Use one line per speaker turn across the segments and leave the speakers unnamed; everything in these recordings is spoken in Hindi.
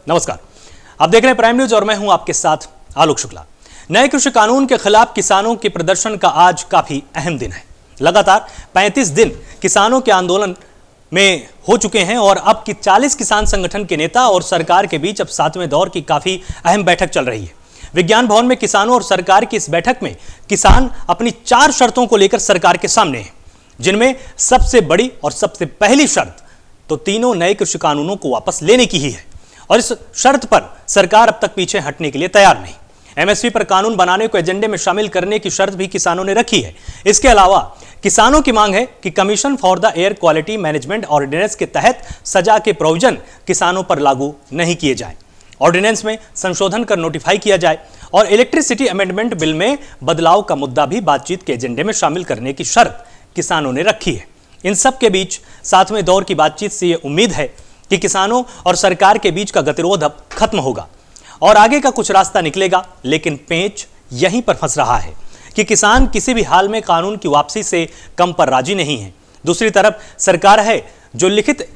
नमस्कार, आप देख रहे हैं प्राइम न्यूज और मैं हूं आपके साथ आलोक शुक्ला। नए कृषि कानून के खिलाफ किसानों के प्रदर्शन का आज काफी अहम दिन है। लगातार 35 दिन किसानों के आंदोलन में हो चुके हैं और अब की 40 किसान संगठन के नेता और सरकार के बीच अब 7वें दौर की काफी अहम बैठक चल रही है। विज्ञान भवन में किसानों और सरकार की इस बैठक में किसान अपनी 4 शर्तों को लेकर सरकार के सामने हैं, जिनमें सबसे बड़ी और सबसे पहली शर्त तो तीनों नए कृषि कानूनों को वापस लेने की ही है और इस शर्त पर सरकार अब तक पीछे हटने के लिए तैयार नहीं। एमएसपी पर कानून बनाने को एजेंडे में शामिल करने की शर्त भी किसानों ने रखी है। इसके अलावा किसानों की मांग है कि commission for the air quality management ordinance के तहत सजा के प्रोविजन किसानों पर लागू नहीं किए जाए, ऑर्डिनेंस में संशोधन कर नोटिफाई किया जाए और इलेक्ट्रिसिटी अमेंडमेंट बिल में बदलाव का मुद्दा भी बातचीत के एजेंडे में शामिल करने की शर्त किसानों ने रखी है। इन सब के बीच 7वें दौर की बातचीत से यह उम्मीद है कि किसानों और सरकार के बीच का गतिरोध अब खत्म होगा और आगे का कुछ रास्ता निकलेगा। लेकिन पेंच यहीं पर फंस रहा है कि किसान किसी भी हाल में कानून की वापसी से कम पर राजी नहीं है। दूसरी तरफ सरकार है जो लिखित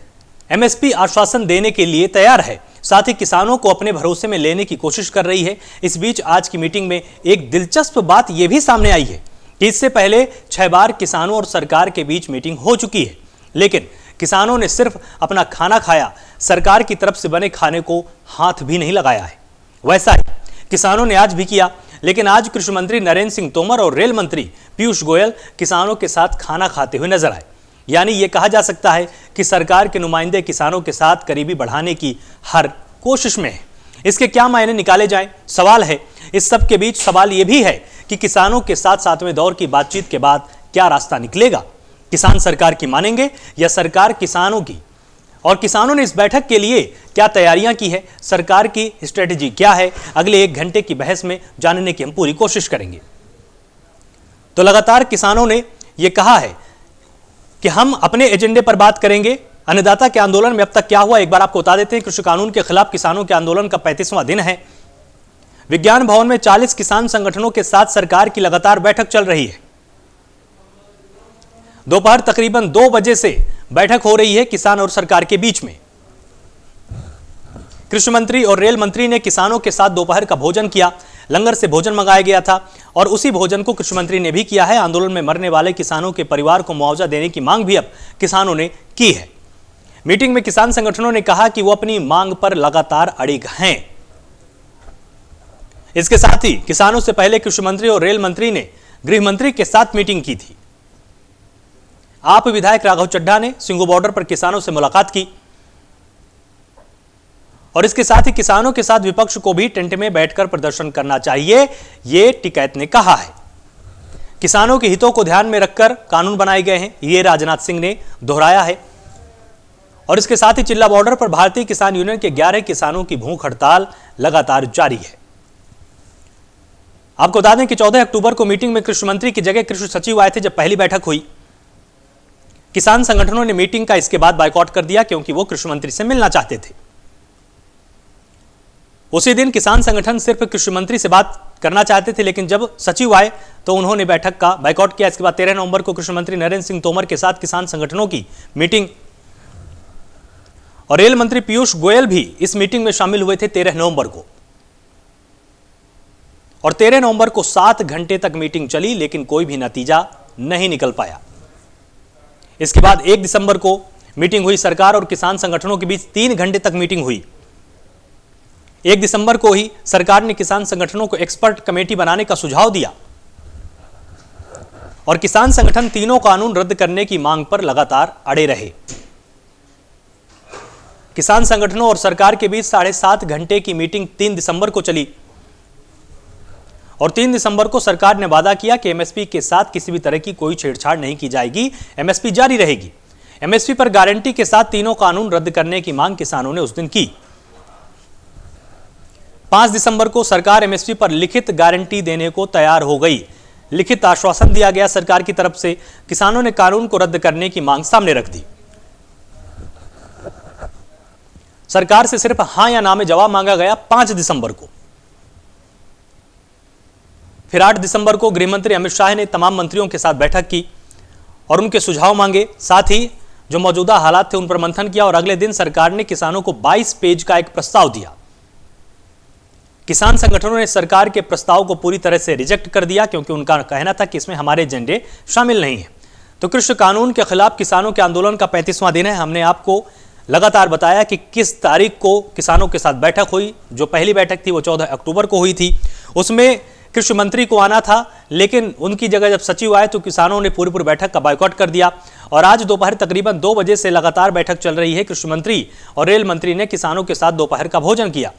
एमएसपी आश्वासन देने के लिए तैयार है, साथ ही किसानों को अपने भरोसे में लेने की कोशिश कर रही है। इस बीच आज की मीटिंग में एक दिलचस्प बात यह भी सामने आई है कि इससे पहले 6 बार किसानों और सरकार के बीच मीटिंग हो चुकी है, लेकिन किसानों ने सिर्फ अपना खाना खाया, सरकार की तरफ से बने खाने को हाथ भी नहीं लगाया है। वैसा ही किसानों ने आज भी किया, लेकिन आज कृषि मंत्री नरेंद्र सिंह तोमर और रेल मंत्री पीयूष गोयल किसानों के साथ खाना खाते हुए नजर आए। यानी यह कहा जा सकता है कि सरकार के नुमाइंदे किसानों के साथ करीबी बढ़ाने की हर कोशिश में है। इसके क्या मायने निकाले जाएं, सवाल है। इस सब के बीच सवाल यह भी है कि किसानों के साथ 7वें दौर की बातचीत के बाद क्या रास्ता निकलेगा। किसान सरकार की मानेंगे या सरकार किसानों की, और किसानों ने इस बैठक के लिए क्या तैयारियां की है, सरकार की स्ट्रेटेजी क्या है, अगले 1 घंटे की बहस में जानने की हम पूरी कोशिश करेंगे। तो लगातार किसानों ने यह कहा है कि हम अपने एजेंडे पर बात करेंगे। अन्नदाता के आंदोलन में अब तक क्या हुआ एक बार आपको बता देते हैं। कृषि कानून के खिलाफ किसानों के आंदोलन का 35वां दिन है। विज्ञान भवन में 40 किसान संगठनों के साथ सरकार की लगातार बैठक चल रही है। दोपहर तकरीबन 2 बजे से बैठक हो रही है किसान और सरकार के बीच में। कृषि मंत्री और रेल मंत्री ने किसानों के साथ दोपहर का भोजन किया। लंगर से भोजन मंगाया गया था और उसी भोजन को कृषि मंत्री ने भी किया है। आंदोलन में मरने वाले किसानों के परिवार को मुआवजा देने की मांग भी अब किसानों ने की है। मीटिंग में किसान संगठनों ने कहा कि वो अपनी मांग पर लगातार अड़िग हैं। इसके साथ ही किसानों से पहले कृषि मंत्री और रेल मंत्री ने गृह मंत्री के साथ मीटिंग की थी। आप विधायक राघव चड्ढा ने सिंगू बॉर्डर पर किसानों से मुलाकात की और इसके साथ ही किसानों के साथ विपक्ष को भी टेंट में बैठकर प्रदर्शन करना चाहिए, ये टिकैत ने कहा है। किसानों के हितों को ध्यान में रखकर कानून बनाए गए हैं, ये राजनाथ सिंह ने दोहराया है। और इसके साथ ही चिल्ला बॉर्डर पर भारतीय किसान यूनियन के 11 किसानों की भूख हड़ताल लगातार जारी है। आपको बता दें कि 14 अक्टूबर को मीटिंग में कृषि मंत्री की जगह कृषि सचिव आए थे। जब पहली बैठक हुई, किसान संगठनों ने मीटिंग का इसके बाद बायकॉट कर दिया क्योंकि वो कृषि मंत्री से मिलना चाहते थे। उसी दिन किसान संगठन सिर्फ कृषि मंत्री से बात करना चाहते थे, लेकिन जब सचिव आए तो उन्होंने बैठक का बायकॉट किया। इसके बाद 13 नवंबर को कृषि मंत्री नरेंद्र सिंह तोमर के साथ किसान संगठनों की मीटिंग और रेल मंत्री पीयूष गोयल भी इस मीटिंग में शामिल हुए थे 13 नवंबर को। और 13 नवंबर को 7 घंटे तक मीटिंग चली, लेकिन कोई भी नतीजा नहीं निकल पाया। इसके बाद 1 दिसंबर को मीटिंग हुई। सरकार और किसान संगठनों के बीच 3 घंटे तक मीटिंग हुई। 1 दिसंबर को ही सरकार ने किसान संगठनों को एक्सपर्ट कमेटी बनाने का सुझाव दिया और किसान संगठन तीनों कानून रद्द करने की मांग पर लगातार अड़े रहे। किसान संगठनों और सरकार के बीच 7.5 घंटे की मीटिंग 3 दिसंबर को चली और 3 दिसंबर को सरकार ने वादा किया कि एमएसपी के साथ किसी भी तरह की कोई छेड़छाड़ नहीं की जाएगी, एमएसपी जारी रहेगी। एमएसपी पर गारंटी के साथ तीनों कानून रद्द करने की मांग किसानों ने उस दिन की। 5 दिसंबर को सरकार एमएसपी पर लिखित गारंटी देने को तैयार हो गई। लिखित आश्वासन दिया गया सरकार की तरफ से। किसानों ने कानून को रद्द करने की मांग सामने रख दी। सरकार से सिर्फ हां या ना में जवाब मांगा गया 5 दिसंबर को। फिर 8 दिसंबर को गृहमंत्री अमित शाह ने तमाम मंत्रियों के साथ बैठक की और उनके सुझाव मांगे। साथ ही जो मौजूदा हालात थे उन पर मंथन किया और अगले दिन सरकार ने किसानों को 22 पेज का एक प्रस्ताव दिया किसान संगठनों ने सरकार के प्रस्ताव को पूरी तरह से रिजेक्ट कर दिया, क्योंकि उनका कहना था कि इसमें हमारे एजेंडे शामिल नहीं है। तो कृषि कानून के खिलाफ किसानों के आंदोलन का 35वां दिन है। हमने आपको लगातार बताया कि किस तारीख को किसानों के साथ बैठक हुई। जो पहली बैठक थी वो 14 अक्टूबर को हुई थी। उसमें कृषि मंत्री को आना था, लेकिन उनकी जगह जब सचिव आए तो किसानों ने पूरी बैठक का बायकॉट कर दिया। और आज दोपहर तकरीबन 2 बजे से लगातार बैठक चल रही है। कृषि मंत्री और रेल मंत्री ने किसानों के साथ दोपहर का भोजन किया।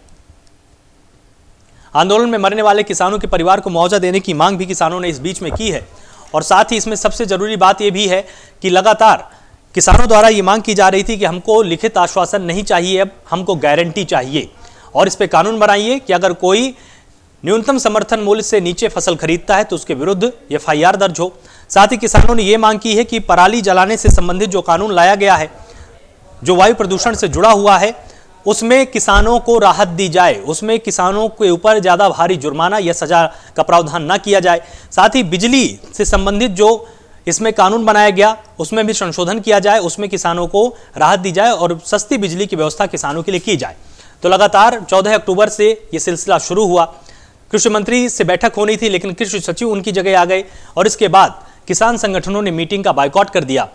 आंदोलन में मरने वाले किसानों के परिवार को मुआवजा देने की मांग भी किसानों ने इस बीच में की है। और साथ ही इसमें सबसे जरूरी बात यह भी है कि लगातार किसानों द्वारा ये मांग की जा रही थी कि हमको लिखित आश्वासन नहीं चाहिए, अब हमको गारंटी चाहिए और इस पे कानून बनाइए कि अगर कोई न्यूनतम समर्थन मूल्य से नीचे फसल खरीदता है तो उसके विरुद्ध एफआईआर दर्ज हो। साथ ही किसानों ने यह मांग की है कि पराली जलाने से संबंधित जो कानून लाया गया है, जो वायु प्रदूषण से जुड़ा हुआ है, उसमें किसानों को राहत दी जाए, उसमें किसानों के ऊपर ज्यादा भारी जुर्माना या सजा का प्रावधान न किया जाए। साथ ही बिजली से संबंधित जो इसमें कानून बनाया गया उसमें भी संशोधन किया जाए, उसमें किसानों को राहत दी जाए और सस्ती बिजली की व्यवस्था किसानों के लिए की जाए। तो लगातार 14 अक्टूबर से यह सिलसिला शुरू हुआ। कृषि मंत्री से बैठक होनी थी, लेकिन कृषि सचिव उनकी जगह आ गए और इसके बाद किसान संगठनों ने मीटिंग का बायकॉट कर दिया।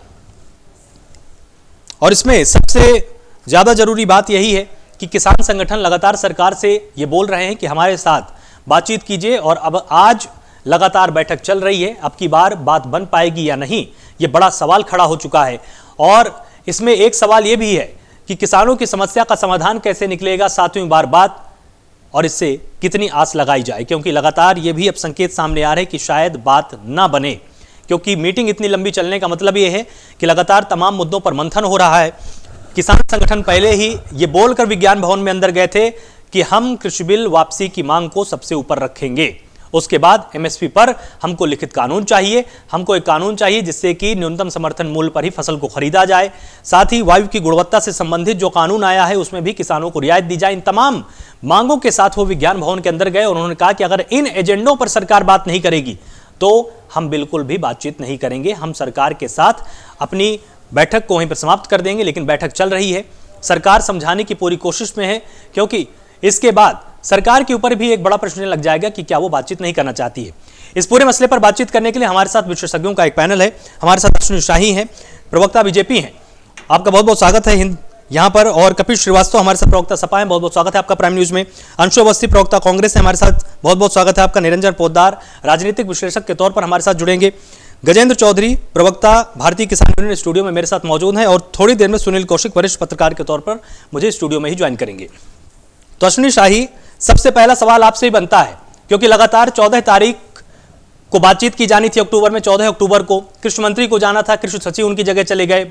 और इसमें सबसे ज्यादा जरूरी बात यही है कि किसान संगठन लगातार सरकार से ये बोल रहे हैं कि हमारे साथ बातचीत कीजिए। और अब आज लगातार बैठक चल रही है, अब की बार बात बन पाएगी या नहीं, ये बड़ा सवाल खड़ा हो चुका है। और इसमें एक सवाल ये भी है कि किसानों की समस्या का समाधान कैसे निकलेगा 7वीं बार बात, और इससे कितनी आस लगाई जाए, क्योंकि लगातार ये भी अब संकेत सामने आ रहे हैं कि शायद बात ना बने, क्योंकि मीटिंग इतनी लंबी चलने का मतलब ये है कि लगातार तमाम मुद्दों पर मंथन हो रहा है। किसान संगठन पहले ही ये बोलकर विज्ञान भवन में अंदर गए थे कि हम कृषि बिल वापसी की मांग को सबसे ऊपर रखेंगे, उसके बाद एमएसपी पर हमको लिखित कानून चाहिए, हमको एक कानून चाहिए जिससे कि न्यूनतम समर्थन मूल्य पर ही फसल को खरीदा जाए। साथ ही वायु की गुणवत्ता से संबंधित जो कानून आया है उसमें भी किसानों को रियायत दी जाए। इन तमाम मांगों के साथ वो विज्ञान भवन के अंदर गए और उन्होंने कहा कि अगर इन एजेंडों पर सरकार बात नहीं करेगी तो हम बिल्कुल भी बातचीत नहीं करेंगे, हम सरकार के साथ अपनी बैठक को वहीं पर समाप्त कर देंगे। लेकिन बैठक चल रही है, सरकार समझाने की पूरी कोशिश में है, क्योंकि इसके बाद सरकार के ऊपर भी एक बड़ा प्रश्न लग जाएगा कि क्या वो बातचीत नहीं करना चाहती है। इस पूरे मसले पर बातचीत करने के लिए हमारे साथ विशेषज्ञों का एक पैनल है। हमारे साथ अश्विनी शाही हैं, प्रवक्ता बीजेपी हैं, आपका बहुत बहुत स्वागत है यहाँ पर। और कपिल श्रीवास्तव हमारे साथ प्रवक्ता सपा हैं, बहुत बहुत स्वागत है आपका प्राइम न्यूज में। अंशु अवस्थी प्रवक्ता कांग्रेस है हमारे साथ, बहुत बहुत स्वागत है आपका। निरंजन पोद्दार राजनीतिक विश्लेषक के तौर पर हमारे साथ जुड़ेंगे। गजेंद्र चौधरी प्रवक्ता भारतीय किसान यूनियन स्टूडियो में मेरे साथ मौजूद हैं और थोड़ी देर में सुनील कौशिक वरिष्ठ पत्रकार के तौर पर मुझे स्टूडियो में ही ज्वाइन करेंगे। तो अश्विनी शाही, सबसे पहला सवाल आपसे ही बनता है, क्योंकि लगातार 14 तारीख को बातचीत की जानी थी अक्टूबर में, 14 अक्टूबर को कृषि मंत्री को जाना था, कृषि सचिव उनकी जगह चले गए,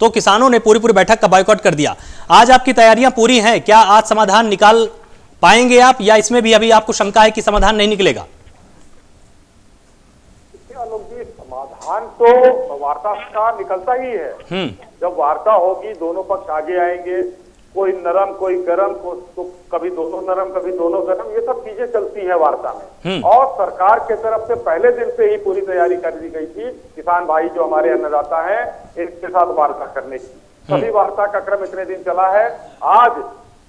तो किसानों ने पूरी बैठक का बायकॉट कर दिया। आज आपकी तैयारियां पूरी हैं, क्या आज समाधान निकाल पाएंगे आप, या इसमें भी अभी आपको शंका है कि समाधान नहीं निकलेगा?
समाधान तो वार्ता का निकलता ही है। जब वार्ता होगी दोनों पक्ष आगे आएंगे, कोई नरम कोई गरम, तो कभी दोनों नरम कभी दोनों गरम, ये सब चीजें चलती है वार्ता में। और सरकार के तरफ से पहले दिन से ही पूरी तैयारी कर दी गई थी किसान भाई जो हमारे अन्नदाता हैं इनके साथ वार्ता करने की। सभी वार्ता का क्रम इतने दिन चला है। आज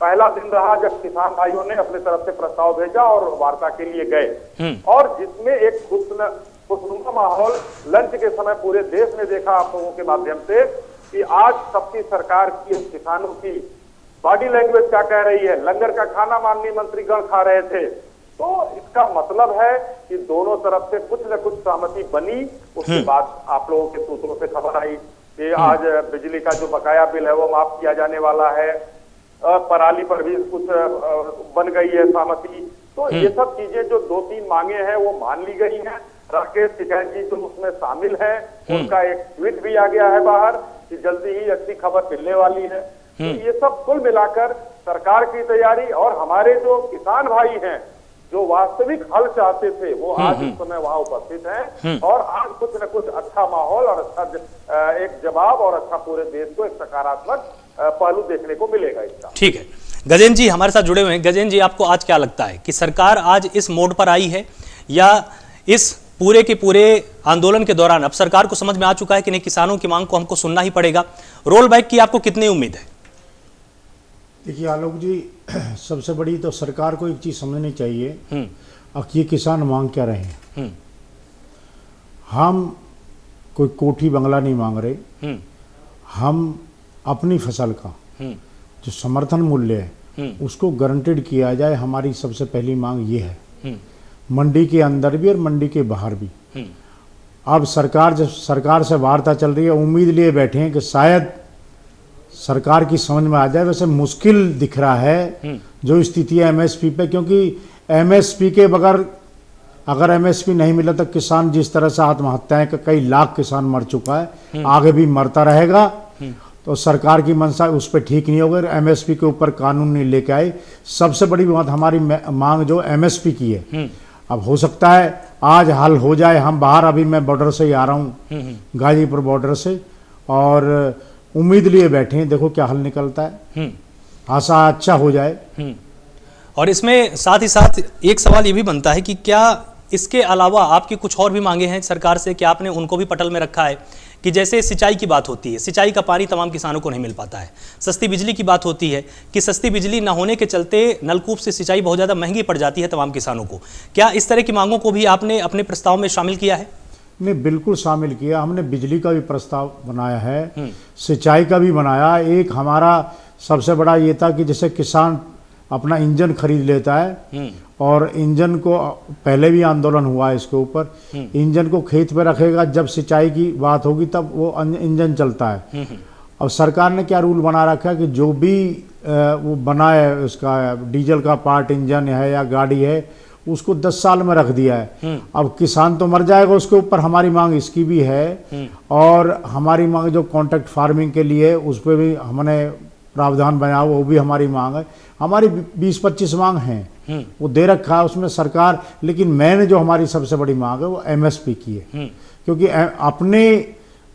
पहला दिन रहा जब किसान भाइयों ने अपने तरफ से प्रस्ताव भेजा और वार्ता के लिए गए, और जिसमें एक खुशनुमा माहौल लंच के समय पूरे देश ने देखा आप लोगों के माध्यम से कि आज सबकी सरकार की किसानों की बॉडी लैंग्वेज क्या कह रही है। लंगर का खाना माननीय मंत्रीगण खा रहे थे, तो इसका मतलब है कि दोनों तरफ से कुछ न कुछ सहमति बनी। उसके बाद आप लोगों के सूत्रों से खबर आई कि आज बिजली का जो बकाया बिल है वो माफ किया जाने वाला है, पराली पर भी कुछ बन गई है सहमति। तो ये सब चीजें जो 2-3 मांगे हैं वो मान ली गई हैं। राकेश टिकैत जी तो उसमें शामिल है, उनका एक ट्वीट भी आ गया है बाहर कि जल्दी ही अच्छी खबर मिलने वाली है। तो ये सब कुल मिलाकर सरकार की तैयारी और हमारे जो किसान भाई हैं जो वास्तविक हल चाहते थे वो आज इस समय वहां उपस्थित हैं, और आज कुछ न कुछ अच्छा माहौल और अच्छा एक जवाब और अच्छा पूरे देश को एक सकारात्मक पहलू देखने को मिलेगा इसका।
ठीक है, गजेंद्र जी हमारे साथ जुड़े हुए हैं। गजेंद्र जी, आपको आज क्या लगता है कि सरकार आज इस मोड पर आई है, या इस पूरे के पूरे आंदोलन के दौरान अब सरकार को समझ में आ चुका है कि नहीं, किसानों की मांग को हमको सुनना ही पड़ेगा? रोल बैक की आपको कितनी उम्मीद है?
देखिए आलोक जी, सबसे बड़ी तो सरकार को एक चीज़ समझनी चाहिए, अब ये किसान मांग क्या रहे हैं। हम कोई कोठी बंगला नहीं मांग रहे, हम अपनी फसल का जो समर्थन मूल्य है उसको गारंटेड किया जाए। हमारी सबसे पहली मांग ये है, मंडी के अंदर भी और मंडी के बाहर भी। अब सरकार से वार्ता चल रही है, उम्मीद लिए बैठे हैं कि शायद सरकार की समझ में आ जाए। वैसे मुश्किल दिख रहा है जो स्थिति है एमएसपी पे, क्योंकि एमएसपी के बगैर अगर एमएसपी नहीं मिला तो किसान जिस तरह से आत्महत्याएं, कई लाख किसान मर चुका है, आगे भी मरता रहेगा। तो सरकार की मंशा उस पर ठीक नहीं होगी, एमएसपी के ऊपर कानून नहीं लेके आए। सबसे बड़ी बात हमारी मांग जो एमएसपी की है, अब हो सकता है आज हल हो जाए। हम बाहर, अभी मैं बॉर्डर से ही आ रहा हूँ, गाजीपुर बॉर्डर से, और उम्मीद लिए बैठे हैं, देखो क्या हल निकलता है, आशा अच्छा हो जाए।
और इसमें साथ ही साथ एक सवाल ये भी बनता है कि क्या इसके अलावा आपकी कुछ और भी मांगे हैं सरकार से, कि आपने उनको भी पटल में रखा है? कि जैसे सिंचाई की बात होती है, सिंचाई का पानी तमाम किसानों को नहीं मिल पाता है। सस्ती बिजली की बात होती है कि सस्ती बिजली न होने के चलते नलकूप से सिंचाई बहुत ज़्यादा महंगी पड़ जाती है तमाम किसानों को। क्या इस तरह की मांगों को भी आपने अपने प्रस्ताव में शामिल किया है?
नहीं, बिल्कुल शामिल किया। हमने बिजली का भी प्रस्ताव बनाया है, सिंचाई का भी बनाया। एक हमारा सबसे बड़ा ये था कि जैसे किसान अपना इंजन खरीद लेता है, और इंजन को पहले भी आंदोलन हुआ है इसके ऊपर, इंजन को खेत पे रखेगा, जब सिंचाई की बात होगी तब वो इंजन चलता है। अब सरकार ने क्या रूल बना रखा है कि जो भी वो बनाए उसका डीजल का पार्ट, इंजन है या गाड़ी है, उसको 10 साल में रख दिया है। अब किसान तो मर जाएगा उसके ऊपर। हमारी मांग इसकी भी है, और हमारी मांग जो कॉन्ट्रैक्ट फार्मिंग के लिए उस पर भी हमने प्रावधान बनाया, वो भी हमारी मांग है। हमारी 20-25 मांग हैं, वो दे रखा है उसमें सरकार। लेकिन मैंने जो हमारी सबसे बड़ी मांग है वो एमएसपी की है, क्योंकि अपने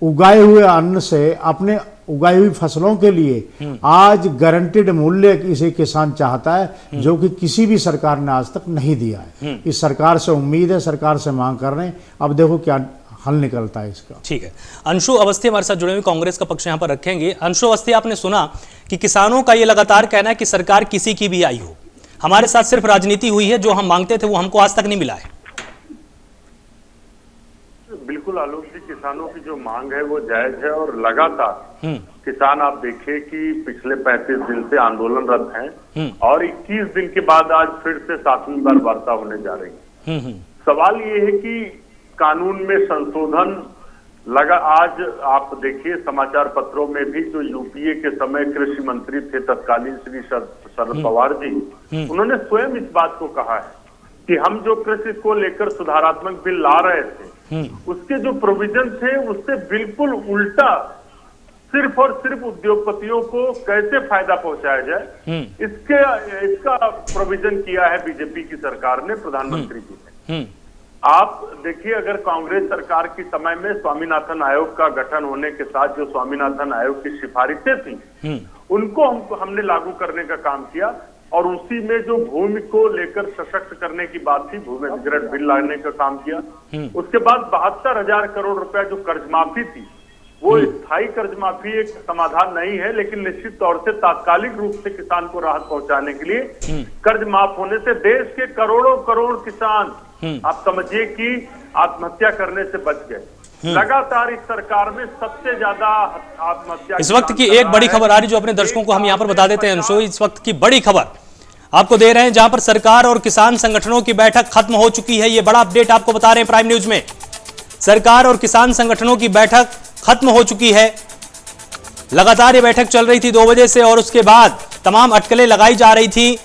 उगाए हुए अन्न से, अपने उगाई हुई फसलों के लिए आज गारंटेड मूल्य इसे किसान चाहता है, जो कि किसी भी सरकार ने आज तक नहीं दिया है। इस सरकार से उम्मीद है, सरकार से मांग कर रहे हैं, अब देखो क्या हल निकलता है इसका।
ठीक है, अंशु अवस्थी हमारे साथ जुड़े हुए, कांग्रेस का पक्ष यहाँ पर रखेंगे। अंशु अवस्थी, आपने सुना कि किसानों का ये लगातार कहना है कि सरकार किसी की भी आई हो, हमारे साथ सिर्फ राजनीति हुई है, जो हम मांगते थे वो हमको आज तक नहीं मिला है।
बिल्कुल आलोक जी, किसानों की जो मांग है वो जायज है, और लगातार किसान आप देखिए कि पिछले 35 दिन से आंदोलनरत हैं, और 21 दिन के बाद आज फिर से 7वीं बार वार्ता होने जा रही है। सवाल ये है कि कानून में संशोधन लगा। आज आप देखिए समाचार पत्रों में भी, जो यूपीए के समय कृषि मंत्री थे तत्कालीन श्री शरद पवार जी, उन्होंने स्वयं इस बात को कहा है कि हम जो कृषि को लेकर सुधारात्मक बिल ला रहे थे, उसके जो प्रोविजन थे उससे बिल्कुल उल्टा सिर्फ और सिर्फ उद्योगपतियों को कैसे फायदा पहुंचाया जाए, इसका प्रोविजन किया है बीजेपी की सरकार ने, प्रधानमंत्री जी ने। आप देखिए, अगर कांग्रेस सरकार के समय में स्वामीनाथन आयोग का गठन होने के साथ जो स्वामीनाथन आयोग की सिफारिशें थी, उनको हमने लागू करने का काम किया, और उसी में जो भूमि को लेकर सशक्त करने की बात थी, भूमि अधिग्रहण बिल लाने का काम किया। उसके बाद 72,000 करोड़ रुपया जो कर्ज माफी थी, वो स्थायी कर्ज माफी एक समाधान नहीं है, लेकिन निश्चित तौर से तात्कालिक रूप से किसान को राहत पहुंचाने के लिए कर्ज माफ होने से देश के करोड़ों करोड़ किसान आप समझिए कि आत्महत्या करने से बच गए। लगातार इस सरकार में सबसे ज्यादा आत्महत्या
इस वक्त की एक बड़ी खबर आ रही, जो अपने दर्शकों को हम यहाँ पर बता देते हैं अंशु। इस वक्त की बड़ी खबर आपको दे रहे हैं, जहां पर सरकार और किसान संगठनों की बैठक खत्म हो चुकी है। ये बड़ा अपडेट आपको बता रहे हैं प्राइम न्यूज में। सरकार और किसान संगठनों की बैठक खत्म हो चुकी है। लगातार ये बैठक चल रही थी 2 बजे से, और उसके बाद तमाम अटकलें लगाई जा रही थी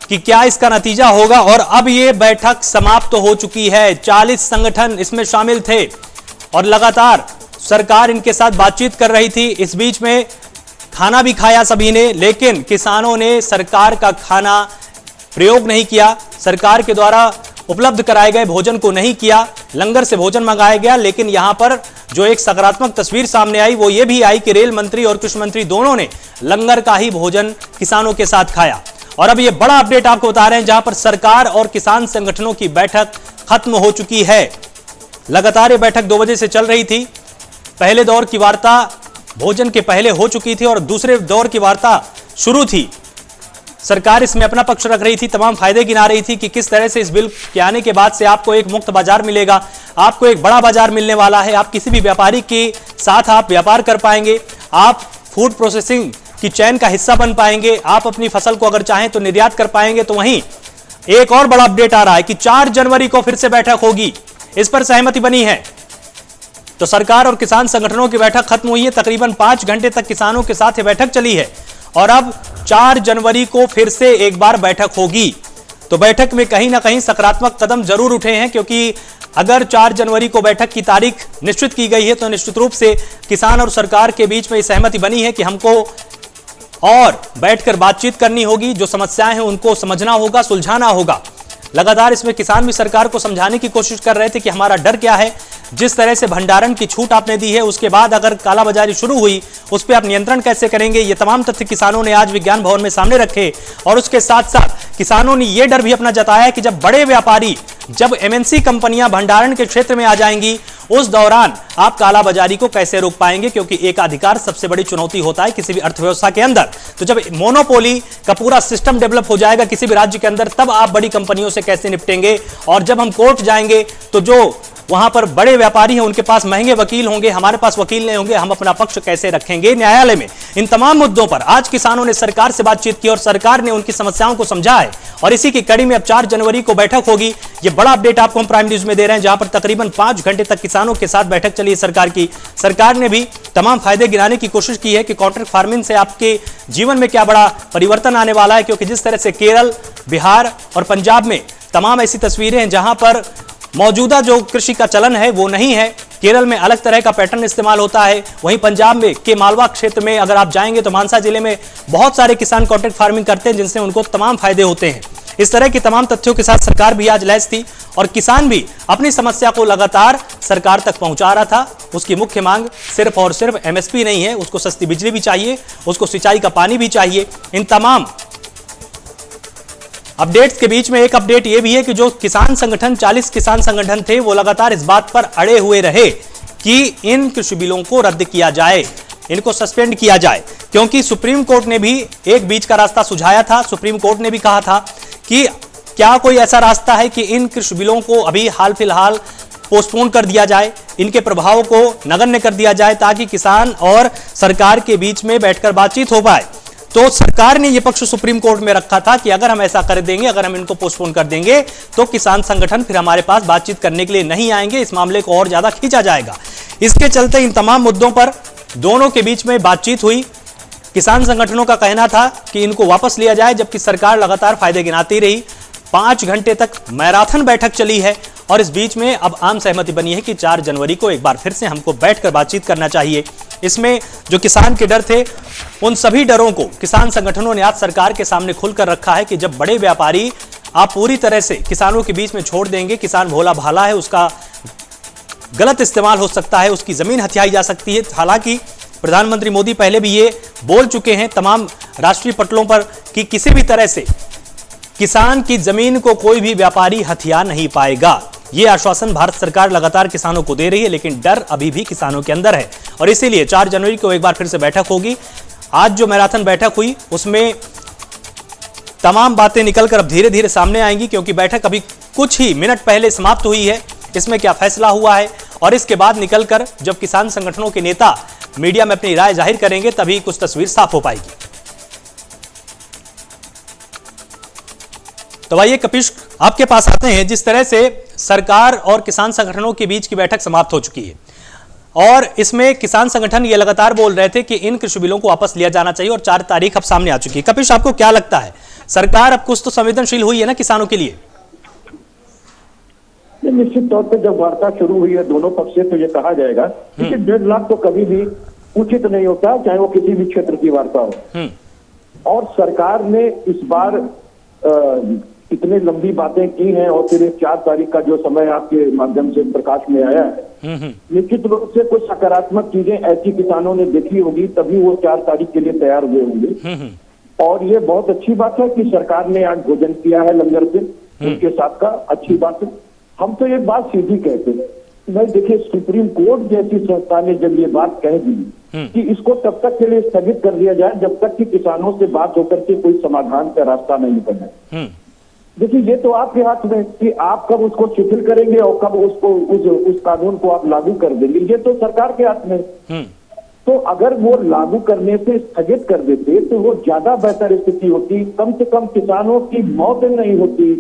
कि क्या इसका नतीजा होगा, और अब ये बैठक समाप्त हो चुकी है। 40 संगठन इसमें शामिल थे, और लगातार सरकार इनके साथ बातचीत कर रही थी। इस बीच में खाना भी खाया सभी ने, लेकिन किसानों ने सरकार का खाना प्रयोग नहीं किया, सरकार के द्वारा उपलब्ध कराए गए भोजन को नहीं किया। लंगर से भोजन मंगाया गया, लेकिन यहां पर जो एक सकारात्मक तस्वीर सामने आई वो ये भी आई कि रेल मंत्री और कृषि मंत्री दोनों ने लंगर का ही भोजन किसानों के साथ खाया। और अब ये बड़ा अपडेट आपको बता रहे हैं, जहां पर सरकार और किसान संगठनों की बैठक खत्म हो चुकी है। लगातार ये बैठक 2 बजे से चल रही थी। पहले दौर की वार्ता भोजन के पहले हो चुकी थी, और दूसरे दौर की वार्ता शुरू थी सरकार इसमें अपना पक्ष रख रही थी, तमाम फायदे गिना रही थी कि किस तरह से इस बिल के आने के बाद से आपको एक मुक्त बाजार मिलेगा, आपको एक बड़ा बाजार मिलने वाला है, आप किसी भी व्यापारी के साथ आप व्यापार कर पाएंगे, आप फूड प्रोसेसिंग की चैन का हिस्सा बन पाएंगे, आप अपनी फसल को अगर चाहें तो निर्यात कर पाएंगे। तो वहीं एक और बड़ा अपडेट आ रहा है कि 4 जनवरी को फिर से बैठक होगी, इस पर सहमति बनी है। तो सरकार और किसान संगठनों की बैठक खत्म हुई है, तकरीबन 5 घंटे तक किसानों के साथ ये बैठक चली है और अब 4 जनवरी को फिर से एक बार बैठक होगी। तो बैठक में कहीं ना कहीं सकारात्मक कदम जरूर उठे हैं, क्योंकि अगर 4 जनवरी को बैठक की तारीख निश्चित की गई है तो निश्चित रूप से किसान और सरकार के बीच में सहमति बनी है कि हमको और बैठकर बातचीत करनी होगी, जो समस्याएं हैं उनको समझना होगा, सुलझाना होगा। लगातार इसमें किसान भी सरकार को समझाने की कोशिश कर रहे थे कि हमारा डर क्या है, जिस तरह से भंडारण की छूट आपने दी है उसके बाद अगर कालाबाजारी शुरू हुई उस पर आप नियंत्रण कैसे करेंगे। ये तमाम तथ्य किसानों ने आज विज्ञान भवन में सामने रखे और उसके साथ साथ किसानों ने यह डर भी अपना जताया कि जब बड़े व्यापारी, जब एमएनसी कंपनियां भंडारण के क्षेत्र में आ जाएंगी उस दौरान आप कालाबाजारी को कैसे रोक पाएंगे, क्योंकि एकाधिकार सबसे बड़ी चुनौती होता है किसी भी अर्थव्यवस्था के अंदर। तो जब मोनोपोली का पूरा सिस्टम डेवलप हो जाएगा किसी भी राज्य के अंदर, तब आप बड़ी कंपनियों से कैसे निपटेंगे। और जब हम कोर्ट जाएंगे तो जो वहां पर बड़े व्यापारी हैं उनके पास महंगे वकील होंगे, हमारे पास वकील नहीं होंगे, हम अपना पक्ष कैसे रखेंगे न्यायालय में। इन तमाम मुद्दों पर आज किसानों ने सरकार से बातचीत की और सरकार ने उनकी समस्याओं को समझा है और इसी की कड़ी में अब 4 जनवरी को बैठक होगी। ये बड़ा अपडेट आपको हम प्राइम न्यूज में दे रहे हैं, जहां पर तकरीबन 5 घंटे तक किसानों के साथ बैठक चली सरकार की। सरकार ने भी तमाम फायदे गिनाने की कोशिश की है कि कॉन्ट्रैक्ट फार्मिंग से आपके जीवन में क्या बड़ा परिवर्तन आने वाला है, क्योंकि जिस तरह से केरल, बिहार और पंजाब में तमाम ऐसी तस्वीरें हैं जहां पर मौजूदा जो कृषि का चलन है वो नहीं है। केरल में अलग तरह का पैटर्न इस्तेमाल होता है, वहीं पंजाब में के मालवा क्षेत्र में अगर आप जाएंगे तो मानसा जिले में बहुत सारे किसान कॉन्ट्रैक्ट फार्मिंग करते हैं जिनसे उनको तमाम फायदे होते हैं। इस तरह की तमाम तथ्यों के साथ सरकार भी आज लैस थी और किसान भी अपनी समस्या को लगातार सरकार तक पहुंचा रहा था। उसकी मुख्य मांग सिर्फ और सिर्फ एमएसपी नहीं है, उसको सस्ती बिजली भी चाहिए, उसको सिंचाई का पानी भी चाहिए। इन तमाम अपडेट्स के बीच में एक अपडेट यह भी है कि जो किसान संगठन 40 किसान संगठन थे वो लगातार इस बात पर अड़े हुए रहे कि इन कृषि बिलों को रद्द किया जाए, इनको सस्पेंड किया जाए, क्योंकि सुप्रीम कोर्ट ने भी एक बीच का रास्ता सुझाया था। सुप्रीम कोर्ट ने भी कहा था कि क्या कोई ऐसा रास्ता है कि इन कृषि बिलों को अभी हाल फिलहाल पोस्टपोन कर दिया जाए, इनके प्रभाव को नगण्य कर दिया जाए ताकि किसान और सरकार के बीच में बैठकर बातचीत हो पाए। तो सरकार ने यह पक्ष सुप्रीम कोर्ट में रखा था कि अगर हम ऐसा कर देंगे, अगर हम इनको पोस्टपोन कर देंगे तो किसान संगठन फिर हमारे पास बातचीत करने के लिए नहीं आएंगे, इस मामले को और ज्यादा खींचा जाएगा। इसके चलते इन तमाम मुद्दों पर दोनों के बीच में बातचीत हुई। किसान संगठनों का कहना था कि इनको वापस लिया जाए, जबकि सरकार लगातार फायदे गिनाती रही। 5 घंटे तक मैराथन बैठक चली है और इस बीच में अब आम सहमति बनी है कि 4 जनवरी को एक बार फिर से हमको बैठकर बातचीत करना चाहिए। इसमें जो किसान के डर थे उन सभी डरों को किसान संगठनों ने आज सरकार के सामने खुलकर रखा है कि जब बड़े व्यापारी आप पूरी तरह से किसानों के बीच में छोड़ देंगे, किसान भोला भाला है, उसका गलत इस्तेमाल हो सकता है, उसकी जमीन हथियाई जा सकती है। हालांकि प्रधानमंत्री मोदी पहले भी ये बोल चुके हैं तमाम राष्ट्रीय पटलों पर कि किसी भी तरह से किसान की जमीन को कोई भी व्यापारी हथिया नहीं पाएगा। यह आश्वासन भारत सरकार लगातार किसानों को दे रही है, लेकिन डर अभी भी किसानों के अंदर है और इसीलिए 4 जनवरी को एक बार फिर से बैठक होगी। आज जो मैराथन बैठक हुई उसमें तमाम बातें निकलकर अब धीरे धीरे सामने आएंगी, क्योंकि बैठक अभी कुछ ही मिनट पहले समाप्त हुई है। इसमें क्या फैसला हुआ है और इसके बाद निकलकर जब किसान संगठनों के नेता मीडिया में अपनी राय जाहिर करेंगे तभी कुछ तस्वीर साफ हो पाएगी। तो आइए कपिश आपके पास आते हैं। जिस तरह से सरकार और किसान संगठनों के बीच की बैठक समाप्त हो चुकी है और इसमें किसान संगठन ये लगातार बोल रहे थे कि इन कृषि बिलों को वापस लिया जाना चाहिए और 4 तारीख अब सामने आ चुकी है। कपिश, आपको क्या लगता है, सरकार अब कुछ तो संवेदनशील हुई है ना किसानों के लिए?
निश्चित तौर पर जब वार्ता शुरू हुई है दोनों पक्ष से तो ये कहा जाएगा कि 1.5 लाख तो कभी भी उचित नहीं होता, चाहे वो किसी भी क्षेत्र की वार्ता हो। और सरकार ने इस बार इतनी लंबी बातें की हैं और फिर 4 तारीख का जो समय आपके माध्यम से प्रकाश में आया है, निश्चित रूप से कुछ सकारात्मक चीजें ऐसी किसानों ने देखी होगी तभी वो 4 तारीख के लिए तैयार हुए होंगे। और ये बहुत अच्छी बात है कि सरकार ने आज भोजन किया है लंगर से, उनके साथ का अच्छी बात है। हम तो एक बात सीधी कहते हैं नहीं, देखिए, सुप्रीम कोर्ट जैसी संस्था ने जब ये बात कह दी कि इसको तब तक के लिए स्थगित कर दिया जाए जब तक कि किसानों से बात होकर के कोई समाधान का रास्ता नहीं बने। देखिए, ये तो आपके हाथ में कि आप कब उसको शिथिल करेंगे और कब उसको उस कानून को आप लागू कर देंगे, ये तो सरकार के हाथ में। तो अगर वो लागू करने से स्थगित कर देते तो वो ज्यादा बेहतर स्थिति होती, कम से कम किसानों की मौत नहीं होती।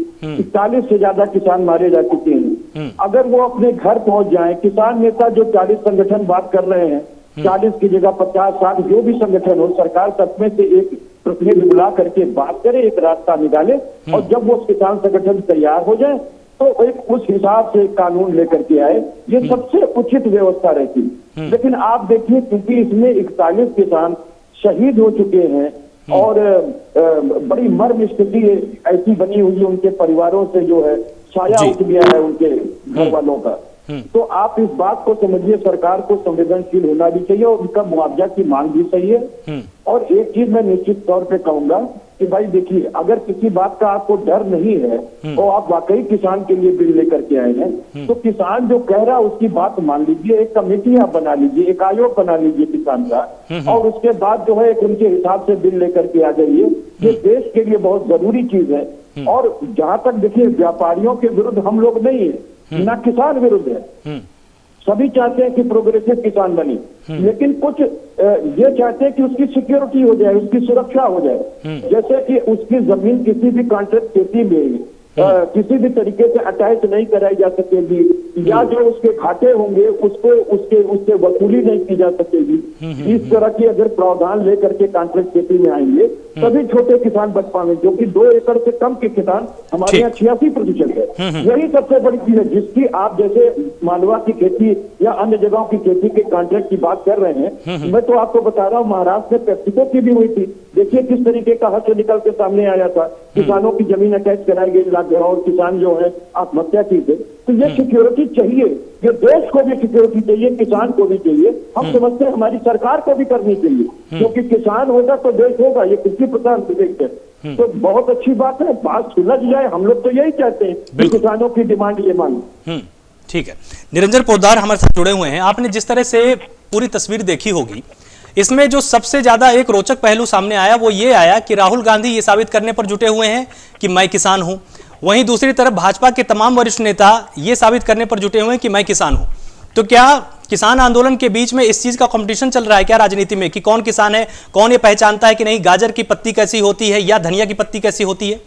40 से ज्यादा किसान मारे जा चुके हैं। अगर वो अपने घर पहुंच जाएं, किसान नेता जो 40 संगठन बात कर रहे हैं, 40 की जगह 50-60 जो भी संगठन हो, सरकार तक में से एक प्रतिनिधि बुला करके बात करे, एक रास्ता निकाले, और जब वो किसान संगठन तैयार हो जाए तो एक उस हिसाब से कानून लेकर के आए, ये सबसे उचित व्यवस्था रहती। लेकिन आप देखिए, क्योंकि इसमें 41 किसान शहीद हो चुके हैं और बड़ी मर्म स्थिति ऐसी बनी हुई है, उनके परिवारों से जो है साया उठ गया है उनके घर वालों का। तो आप इस बात को समझिए, सरकार को संवेदनशील होना भी चाहिए और उनका मुआवजा की मांग भी सही है। और एक चीज मैं निश्चित तौर पे कहूंगा कि भाई देखिए, अगर किसी बात का आपको डर नहीं है और आप वाकई किसान के लिए बिल लेकर के आए हैं, तो किसान जो कह रहा है उसकी बात मान लीजिए, एक कमेटी आप बना लीजिए, एक आयोग बना लीजिए किसान का, और उसके बाद जो है एक उनके हिसाब से बिल लेकर के आ जाइए। ये देश के लिए बहुत जरूरी चीज है। और जहां तक देखिए, व्यापारियों के विरुद्ध हम लोग नहीं है, ना किसान विरुद्ध है। सभी चाहते हैं कि प्रोग्रेसिव किसान बने, लेकिन कुछ ये चाहते हैं कि उसकी सिक्योरिटी हो जाए, उसकी सुरक्षा हो जाए। जैसे कि उसकी जमीन किसी भी कॉन्ट्रैक्ट खेती में किसी भी तरीके से अटैच नहीं कराई जा सकेगी, या जो उसके घाटे होंगे उसको उससे वसूली नहीं की जा सकेगी। इस तरह की अगर प्रावधान लेकर के कॉन्ट्रैक्ट खेती में आएंगे, तभी छोटे किसान बच पाएंगे, जो कि 2 एकड़ से कम के किसान हमारे यहाँ 86% है। यही सबसे बड़ी चीज है, जिसकी आप जैसे मालवा की खेती या अन्य जगहों की खेती के कॉन्ट्रैक्ट की बात कर रहे हैं। मैं तो आपको बता रहा हूँ, महाराष्ट्र में पेप्सिको की भी हुई थी। देखिए किस तरीके का हद निकल के सामने आया था, किसानों की जमीन अटैच कराई गई और किसान जो है आत्महत्या की थी। तो ये सिक्योरिटी चाहिए, ये देश को भी सिक्योरिटी चाहिए, किसान को भी चाहिए। हम समझते हैं हमारी सरकार को भी करनी चाहिए, क्योंकि किसान होगा तो देश होगा, ये कृषि प्रधान देश है। तो बहुत अच्छी बात है, बात सुलझ जाए, हम लोग तो यही चाहते हैं कि किसानों की डिमांड ये मांगे।
ठीक है, निरंजन पोद्दार हमारे साथ जुड़े हुए हैं। आपने जिस तरह से पूरी तस्वीर देखी होगी, इसमें जो सबसे ज्यादा एक रोचक पहलू सामने आया वो ये आया कि राहुल गांधी ये साबित करने पर जुटे हुए हैं कि मैं किसान हूं। वहीं दूसरी तरफ भाजपा के तमाम वरिष्ठ नेता ये साबित करने पर जुटे हुए हैं कि मैं किसान हूं। तो क्या किसान आंदोलन के बीच में इस चीज का कंपटीशन चल रहा है क्या राजनीति में, कि कौन किसान है, कौन ये पहचानता है कि नहीं गाजर की पत्ती कैसी होती है या धनिया की पत्ती कैसी होती है?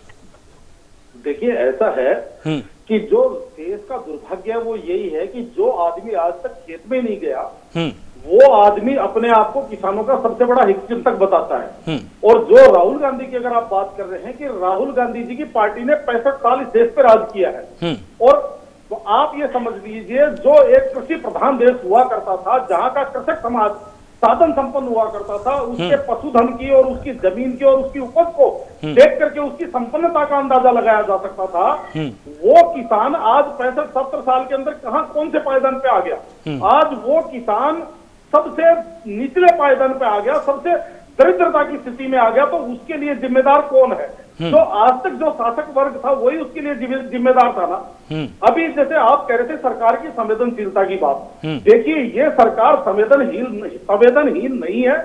देखिए, ऐसा है कि जो देश का दुर्भाग्य है वो यही है कि जो आदमी आज तक खेत में नहीं गया, वो आदमी अपने आप को किसानों का सबसे बड़ा हितचिंतक बताता है। और जो राहुल गांधी की अगर आप बात कर रहे हैं कि राहुल गांधी जी की पार्टी ने 65 साल इस देश पर राज किया है, और तो आप ये समझ लीजिए, जो एक कृषि प्रधान देश हुआ करता था, जहां का कृषक समाज साधन संपन्न हुआ करता था, उसके पशुधन की और उसकी जमीन की और उसकी उपज को देख करके उसकी संपन्नता का अंदाजा लगाया जा सकता था, वो किसान आज 65-70 साल के अंदर कौन से पायदान पे आ गया? आज वो किसान सबसे निचले पायदान पे आ गया, सबसे दरिद्रता की स्थिति में आ गया। तो उसके लिए जिम्मेदार कौन है? जो आज तक जो शासक वर्ग था वही उसके लिए जिम्मेदार था ना। अभी जैसे आप कह रहे थे सरकार की संवेदनशीलता की बात, देखिए ये सरकार संवेदनहीन नहीं है,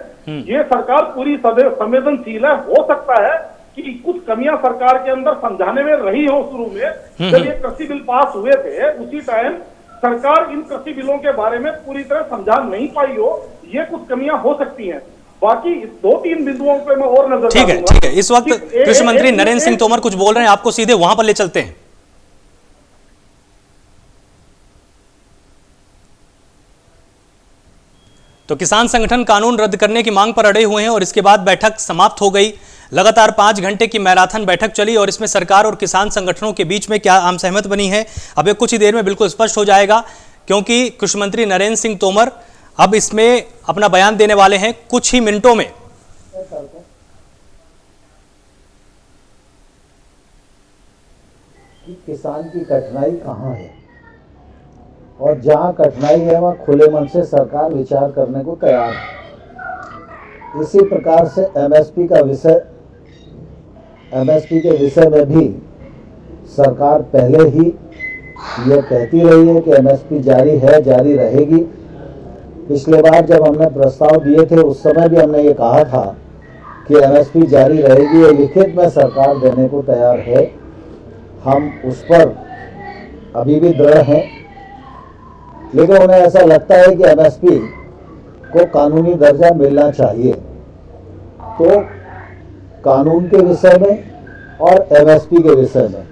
ये सरकार पूरी संवेदनशील है। हो सकता है कि कुछ कमियां सरकार के अंदर समझाने में रही हो शुरू में, जब ये कृषि बिल पास हुए थे उसी टाइम सरकार इन कृषि बिलों के बारे में पूरी तरह समझा नहीं पाई हो, ये कुछ कमियां हो सकती हैं। बाकी 2-3 बिंदुओं पे मैं और नजर
ठीक है। इस वक्त कृषि मंत्री नरेंद्र सिंह तोमर कुछ बोल रहे हैं, आपको सीधे वहां पर ले चलते हैं। तो किसान संगठन कानून रद्द करने की मांग पर अड़े हुए हैं और इसके बाद बैठक समाप्त हो गई। लगातार 5 घंटे की मैराथन बैठक चली और इसमें सरकार और किसान संगठनों के बीच में क्या आम सहमति बनी है, अब ये कुछ ही देर में बिल्कुल स्पष्ट हो जाएगा, क्योंकि कृषि मंत्री नरेंद्र सिंह तोमर अब इसमें अपना बयान देने वाले हैं कुछ ही मिनटों में।
कि किसान की कठिनाई कहाँ है और जहाँ कठिनाई है वहाँ खुले मन से सरकार विचार करने को तैयार है। इसी प्रकार से एमएसपी के विषय में भी सरकार पहले ही यह कहती रही है कि एमएसपी जारी है, जारी रहेगी। पिछले बार जब हमने प्रस्ताव दिए थे उस समय भी हमने ये कहा था कि एमएसपी जारी रहेगी और लिखित में सरकार देने को तैयार है। हम उस पर अभी भी दृढ़ हैं, लेकिन उन्हें ऐसा लगता है कि एमएसपी को कानूनी दर्जा मिलना चाहिए। तो कानून के विषय में और एमएसपी के विषय में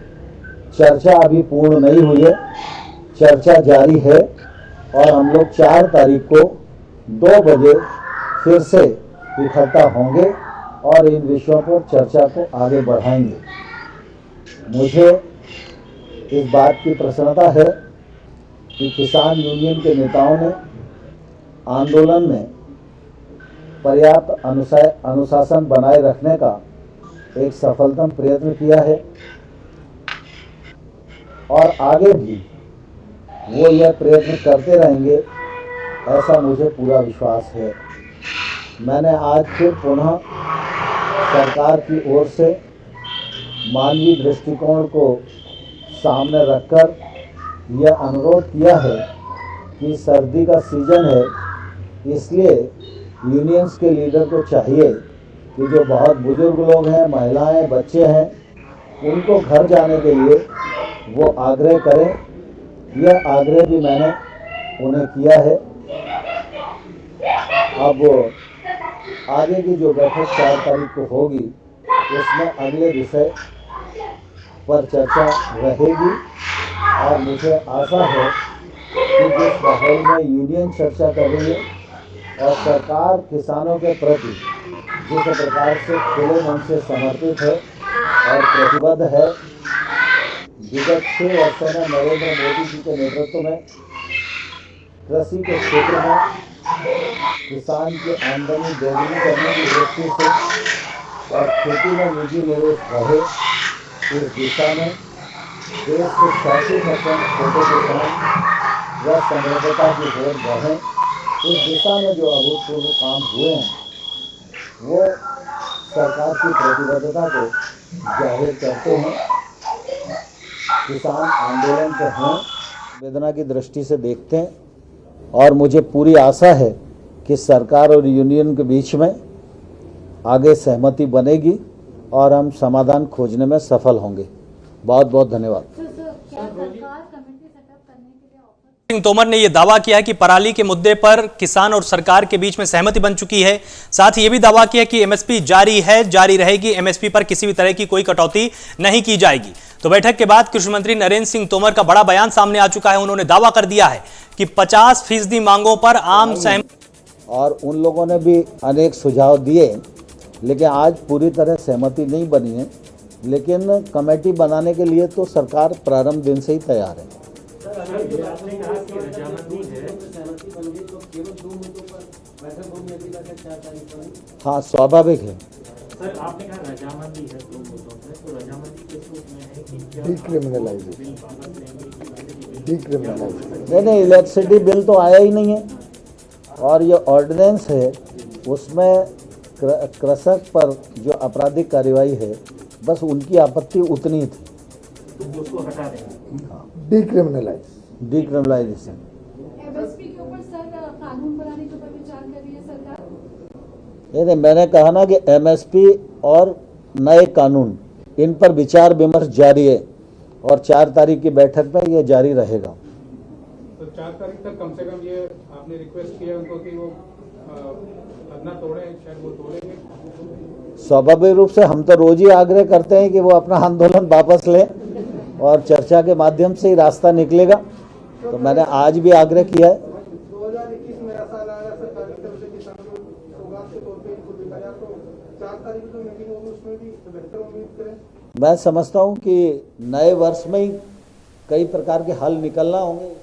चर्चा अभी पूर्ण नहीं हुई है, चर्चा जारी है और हम लोग 4 तारीख को 2 बजे फिर से इकट्ठा होंगे और इन विषयों पर चर्चा को आगे बढ़ाएंगे। मुझे इस बात की प्रसन्नता है कि किसान यूनियन के नेताओं ने आंदोलन में पर्याप्त अनुशासन बनाए रखने का एक सफलतम प्रयत्न किया है और आगे भी वो यह प्रयत्न करते रहेंगे, ऐसा मुझे पूरा विश्वास है। मैंने आज फिर पुनः सरकार की ओर से मानवीय दृष्टिकोण को सामने रखकर यह अनुरोध किया है कि सर्दी का सीजन है, इसलिए यूनियंस के लीडर को चाहिए कि जो बहुत बुजुर्ग लोग हैं, महिलाएं, बच्चे हैं, उनको घर जाने के लिए वो आग्रह करें। यह आग्रह भी मैंने उन्हें किया है। अब आगे की जो बैठक 4 तारीख को होगी उसमें अगले विषय पर चर्चा रहेगी और मुझे आशा है कि जिस माहौल में यूनियन चर्चा कर रही है और सरकार किसानों के प्रति जिस प्रकार से खुले मन से समर्पित है और प्रतिबद्ध है, विगत 6 वर्षों में नरेंद्र मोदी जी के नेतृत्व में कृषि के क्षेत्र में किसान की आमदनी दोगुनी करने की दृष्टि से और खेती में निजी निवेश बढ़े, इस दिशा में देश के 86% छोटे किसान व समृद्धता की ओर बढ़ें, इस दिशा में जो अभूतपूर्व काम हुए हैं वो सरकार की प्रतिबद्धता को जाहिर करते हैं। किसान आंदोलन को हैं वेदना की दृष्टि से देखते हैं और मुझे पूरी आशा है कि सरकार और यूनियन के बीच में आगे सहमति बनेगी और हम समाधान खोजने में सफल होंगे। बहुत बहुत धन्यवाद।
सिंह तोमर ने यह दावा किया है कि पराली के मुद्दे पर किसान और सरकार के बीच में सहमति बन चुकी है। साथ ही यह भी दावा किया कि एमएसपी जारी है, जारी रहेगी, एमएसपी पर किसी भी तरह की कोई कटौती नहीं की जाएगी। तो बैठक के बाद कृषि मंत्री नरेंद्र सिंह तोमर का बड़ा बयान सामने आ चुका है। उन्होंने दावा कर दिया है कि 50% मांगों पर आम सहमति,
और उन लोगों ने भी अनेक सुझाव दिए, लेकिन आज पूरी तरह सहमति नहीं बनी है। लेकिन कमेटी बनाने के लिए तो सरकार प्रारंभ दिन से ही तैयार है। हाँ, स्वाभाविक है।
सर, आपने कहा रजामंदी है 2 मुद्दों में, तो रजामंदी किस रूप में है कि
डिक्रिमिनलाइजेशन? नहीं, इलेक्ट्रिसिटी बिल तो आया ही नहीं है और ये ऑर्डिनेंस है, उसमें कृषक पर जो आपराधिक कार्रवाई है बस उनकी आपत्ति उतनी थी,
तो उसको हटा देंगे।
डिक्रिमिनलाइजेशन।
एमएसपी के ऊपर सर कानून बनाने के ऊपर विचार कर रही है सरकार?
नहीं, मैंने कहा ना कि एमएसपी और नए कानून, इन पर विचार विमर्श जारी है और 4 तारीख की बैठक में ये जारी रहेगा।
तो 4 तारीख तक कम से कम ये आपने रिक्वेस्ट किया उनको कि वो धरना तोड़े, शायद वो तोड़ेंगे।
स्वाभाविक रूप से हम तो रोज ही आग्रह करते हैं कि वो अपना आंदोलन वापस लें और चर्चा के माध्यम से ही रास्ता निकलेगा। तो मैंने आज भी आग्रह किया है।
2021 में ऐसा आया सरकार की तरफ से किसानों को सौगात के तौर पे इनको दिखाया, तो 4 तारीख को मीटिंग होगी, उसमें भी बेहतर उम्मीद करें।
मैं समझता हूं कि नए वर्ष में ही कई प्रकार के हल निकलना होंगे।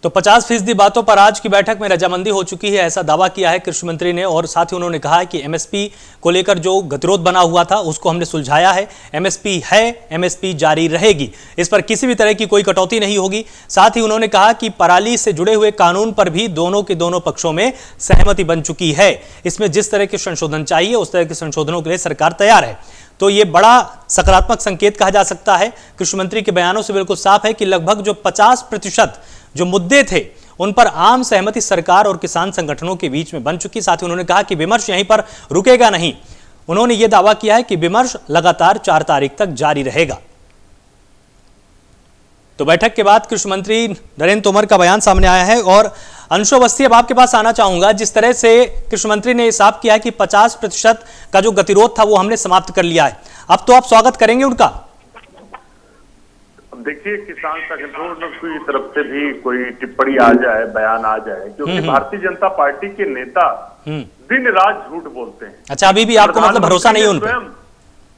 तो 50% बातों पर आज की बैठक में रजामंदी हो चुकी है, ऐसा दावा किया है कृषि मंत्री ने। और साथ ही उन्होंने कहा है कि एमएसपी को लेकर जो गतिरोध बना हुआ था उसको हमने सुलझाया है। एमएसपी है, एमएसपी जारी रहेगी, इस पर किसी भी तरह की कोई कटौती नहीं होगी। साथ ही उन्होंने कहा कि पराली से जुड़े हुए कानून पर भी दोनों के दोनों पक्षों में सहमति बन चुकी है। इसमें जिस तरह के संशोधन चाहिए उस तरह के संशोधनों के लिए सरकार तैयार है। तो ये बड़ा सकारात्मक संकेत कहा जा सकता है। कृषि मंत्री के बयानों से बिल्कुल साफ है कि लगभग जो 50% जो मुद्दे थे उन पर आम सहमति सरकार और किसान संगठनों के बीच में बन चुकी। साथ ही उन्होंने कहा कि विमर्श यहीं पर रुकेगा नहीं। उन्होंने यह दावा किया है कि विमर्श लगातार 4 तारीख तक जारी रहेगा। तो बैठक के बाद कृषि मंत्री नरेंद्र तोमर का बयान सामने आया है। और अंशु अवस्थी, अब आपके पास आना चाहूंगा। जिस तरह से कृषि मंत्री ने साफ किया है कि 50% का जो गतिरोध था वो हमने समाप्त कर लिया है, अब तो आप स्वागत करेंगे उनका?
देखिए, किसान संगठनों की तरफ से भी कोई टिप्पणी आ जाए, बयान आ जाए, क्योंकि भारतीय जनता पार्टी के नेता दिन रात झूठ बोलते हैं।
अच्छा, अभी भी आपको मतलब भरोसा नहीं है उन पर?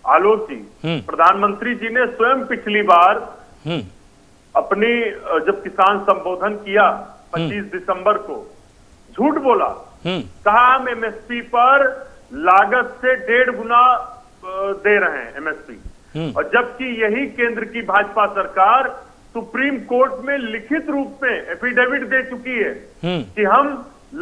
आलोक जी, प्रधानमंत्री जी ने स्वयं पिछली बार अपनी जब किसान संबोधन किया 25 दिसंबर को, झूठ बोला, कहा हम एमएसपी पर लागत से 1.5 गुना दे रहे हैं एमएसपी। और जबकि यही केंद्र की भाजपा सरकार सुप्रीम कोर्ट में लिखित रूप में एफिडेविट दे चुकी है कि हम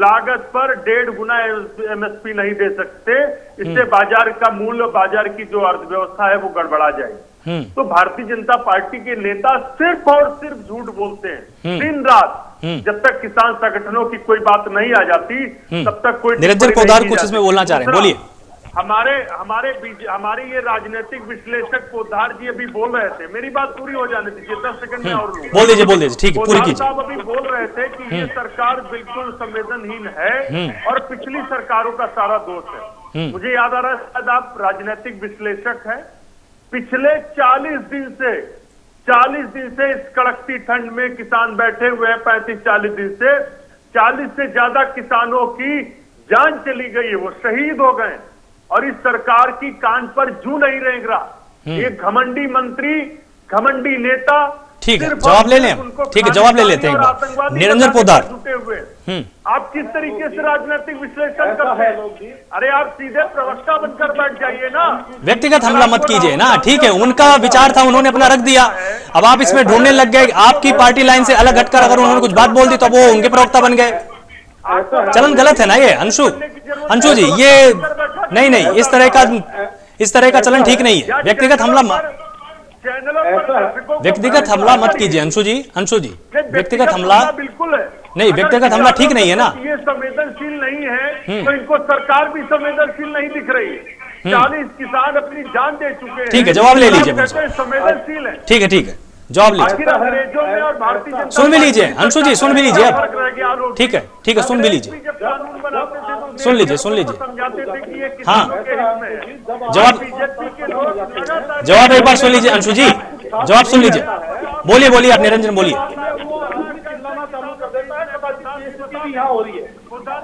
लागत पर 1.5 गुना एमएसपी नहीं दे सकते, इससे बाजार का मूल्य, बाजार की जो अर्थव्यवस्था है वो गड़बड़ा जाएगी। तो भारतीय जनता पार्टी के नेता सिर्फ और सिर्फ झूठ बोलते हैं दिन रात। जब तक किसान संगठनों की कोई बात नहीं आ जाती तब तक कोई
निरंजन पोद्दार कुछ इसमें बोलना चाह रहे हैं, बोलिए।
हमारे ये राजनीतिक विश्लेषक पोद्दार जी अभी बोल रहे थे, मेरी बात पूरी हो जाने दीजिए, 10 सेकंड में और
बोल दीजिए, ठीक है, पूरी कीजिए।
साहब अभी बोल रहे थे कि ये सरकार बिल्कुल संवेदनहीन है और पिछली सरकारों का सारा दोष है। मुझे याद आ रहा है, शायद आप राजनीतिक विश्लेषक हैं। पिछले 40 दिन से इस कड़कती ठंड में किसान बैठे हुए हैं। 35-40 दिन से 40 से ज्यादा किसानों की जान चली गई है, वो शहीद हो गए और इस सरकार की कान पर जू नहीं रेंग रहा। एक घमंडी मंत्री, घमंडी नेता।
ठीक है, जवाब ले लें, ठीक है, जवाब ले लेते हैं। निरंजन पोद्दार,
आप किस तरीके से राजनीतिक विश्लेषण करते हैं? अरे आप सीधे प्रवक्ता बनकर बैठ जाइए ना।
व्यक्तिगत हमला मत कीजिए ना। ठीक है, उनका विचार था, उन्होंने अपना रख दिया, अब आप इसमें ढूंढने लग गए। आपकी पार्टी लाइन से अलग हटकर अगर उन्होंने कुछ बात बोल दी तो वो उनके प्रवक्ता बन गए। चलन गलत है ना ये अंशु जी, ये नहीं, इस तरह का चलन ठीक नहीं है। व्यक्तिगत हमला मत कीजिए अंशु जी, व्यक्तिगत हमला
बिल्कुल है
नहीं, व्यक्तिगत हमला ठीक नहीं है ना।
ये संवेदनशील नहीं है तो इनको सरकार भी संवेदनशील नहीं दिख रही है। 40 किसान अपनी जान दे चुके हैं।
ठीक है, जवाब ले लीजिए,
संवेदनशील है।
ठीक है, जवाब लीजिए, सुन भी लीजिए अंशु जी, सुन भी लीजिए अब। ठीक है, सुन भी लीजिए, सुन लीजिए। हाँ, जवाब एक बार सुन लीजिए अंशु जी, जवाब सुन लीजिए। बोलिए आप निरंजन, बोलिए।
यहाँ हो रही है,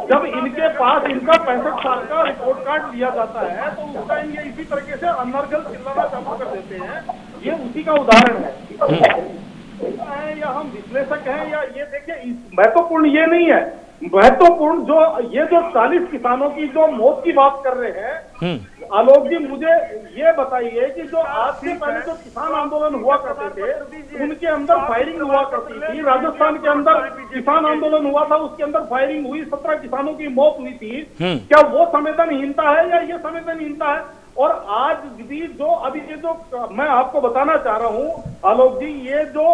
जब इनके पास इनका 65 साल का रिपोर्ट कार्ड लिया जाता है तो उस टाइम ये इसी तरीके से अनर्गल चिल्लाना चालू कर देते हैं। ये उसी का उदाहरण है। या हम विश्लेषक हैं या ये देखिए, महत्वपूर्ण ये नहीं है। महत्वपूर्ण जो 40 किसानों की जो मौत की बात कर रहे हैं, आलोक जी मुझे ये बताइए कि जो आज से पहले जो किसान आंदोलन हुआ करते थे उनके अंदर फायरिंग हुआ करती थी। राजस्थान के अंदर किसान आंदोलन हुआ था, उसके अंदर फायरिंग हुई, 17 किसानों की मौत हुई थी। क्या वो संवेदनहीनता है या ये संवेदनहीनता है? और आज भी जो अभी ये जो मैं आपको बताना चाह रहा हूँ आलोक जी, ये जो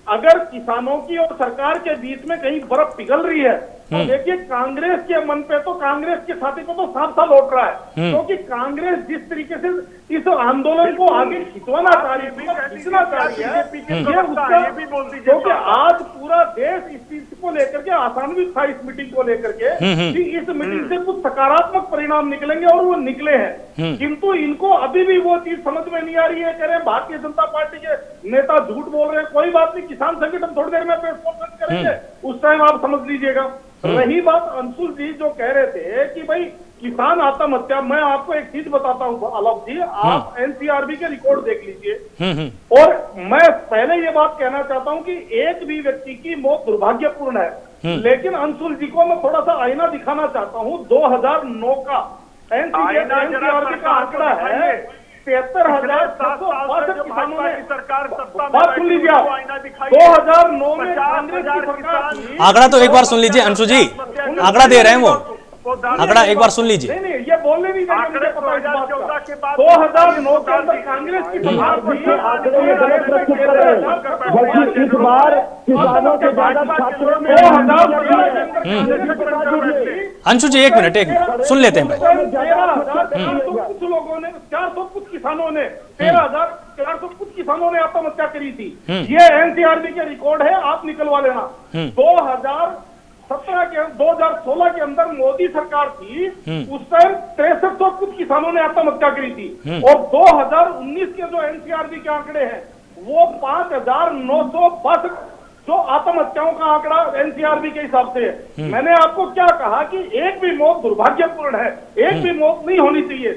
अगर किसानों की और सरकार के बीच में कहीं बर्फ पिघल रही है तो देखिए कांग्रेस के मन पे तो कांग्रेस के साथी को तो साफ लौट रहा है। क्योंकि कांग्रेस जिस तरीके से इस आंदोलन को आगे खिंचवाना चाह रही है, ये उसका क्योंकि आज पूरा देश इस चीज को लेकर के आसान्वित था, इस मीटिंग को लेकर के कि इस मीटिंग से कुछ सकारात्मक परिणाम निकलेंगे और वो निकले हैं। किंतु इनको अभी भी वो चीज समझ में नहीं आ रही है। कह रहे हैं भारतीय जनता पार्टी के नेता झूठ बोल रहे हैं, कोई बात नहीं, किसान संगठन थोड़ी देर में प्रेस कॉन्फ्रेंस करेंगे, उस टाइम आप समझ लीजिएगा। रही बात अंशुल जी जो कह रहे थे कि भाई किसान आत्महत्या, मैं आपको एक चीज बताता हूँ आलोक जी, आप एनसीआरबी के रिकॉर्ड देख लीजिए। और मैं पहले ये बात कहना चाहता हूँ कि एक भी व्यक्ति की मौत दुर्भाग्यपूर्ण है, लेकिन अंशुल जी को मैं थोड़ा सा आईना दिखाना चाहता हूँ। 2009 का एनसीआरबी का आंकड़ा है 73,762 किसानों ने। बात सुन लीजिए आप, 2009 में कांग्रेस की सरकार थी।
आंकड़ा तो एक बार सुन लीजिए अंशु जी, आंकड़ा दे रहे हैं वो, आंकड़ा एक बार सुन लीजिए।
नहीं, ये बोलने नहीं देंगे मुझे पता इस बात का। 2009 के अंदर कांग्रेस की सरकार थी।
बल्कि इस बार किसानों के ज्यादा छात्रों में
अंशु जी एक मिनट सुन लेते हैं भाई।
13,400 कुछ लोगों ने, 400 कुछ किसानों ने, 13,400 कुछ किसानों ने आत्महत्या करी थी। ये एनसीआरबी के रिकॉर्ड है, आप निकलवा लेना। 2016 के अंदर मोदी सरकार थी, उस टाइम 6300 कुछ किसानों ने आत्महत्या करी थी। और 2019 के जो एनसीआरबी के आंकड़े हैं वो 5,962 जो आत्महत्याओं का आंकड़ा एनसीआरबी के हिसाब से है। मैंने आपको क्या कहा कि एक भी मौत दुर्भाग्यपूर्ण है, एक भी मौत नहीं होनी चाहिए,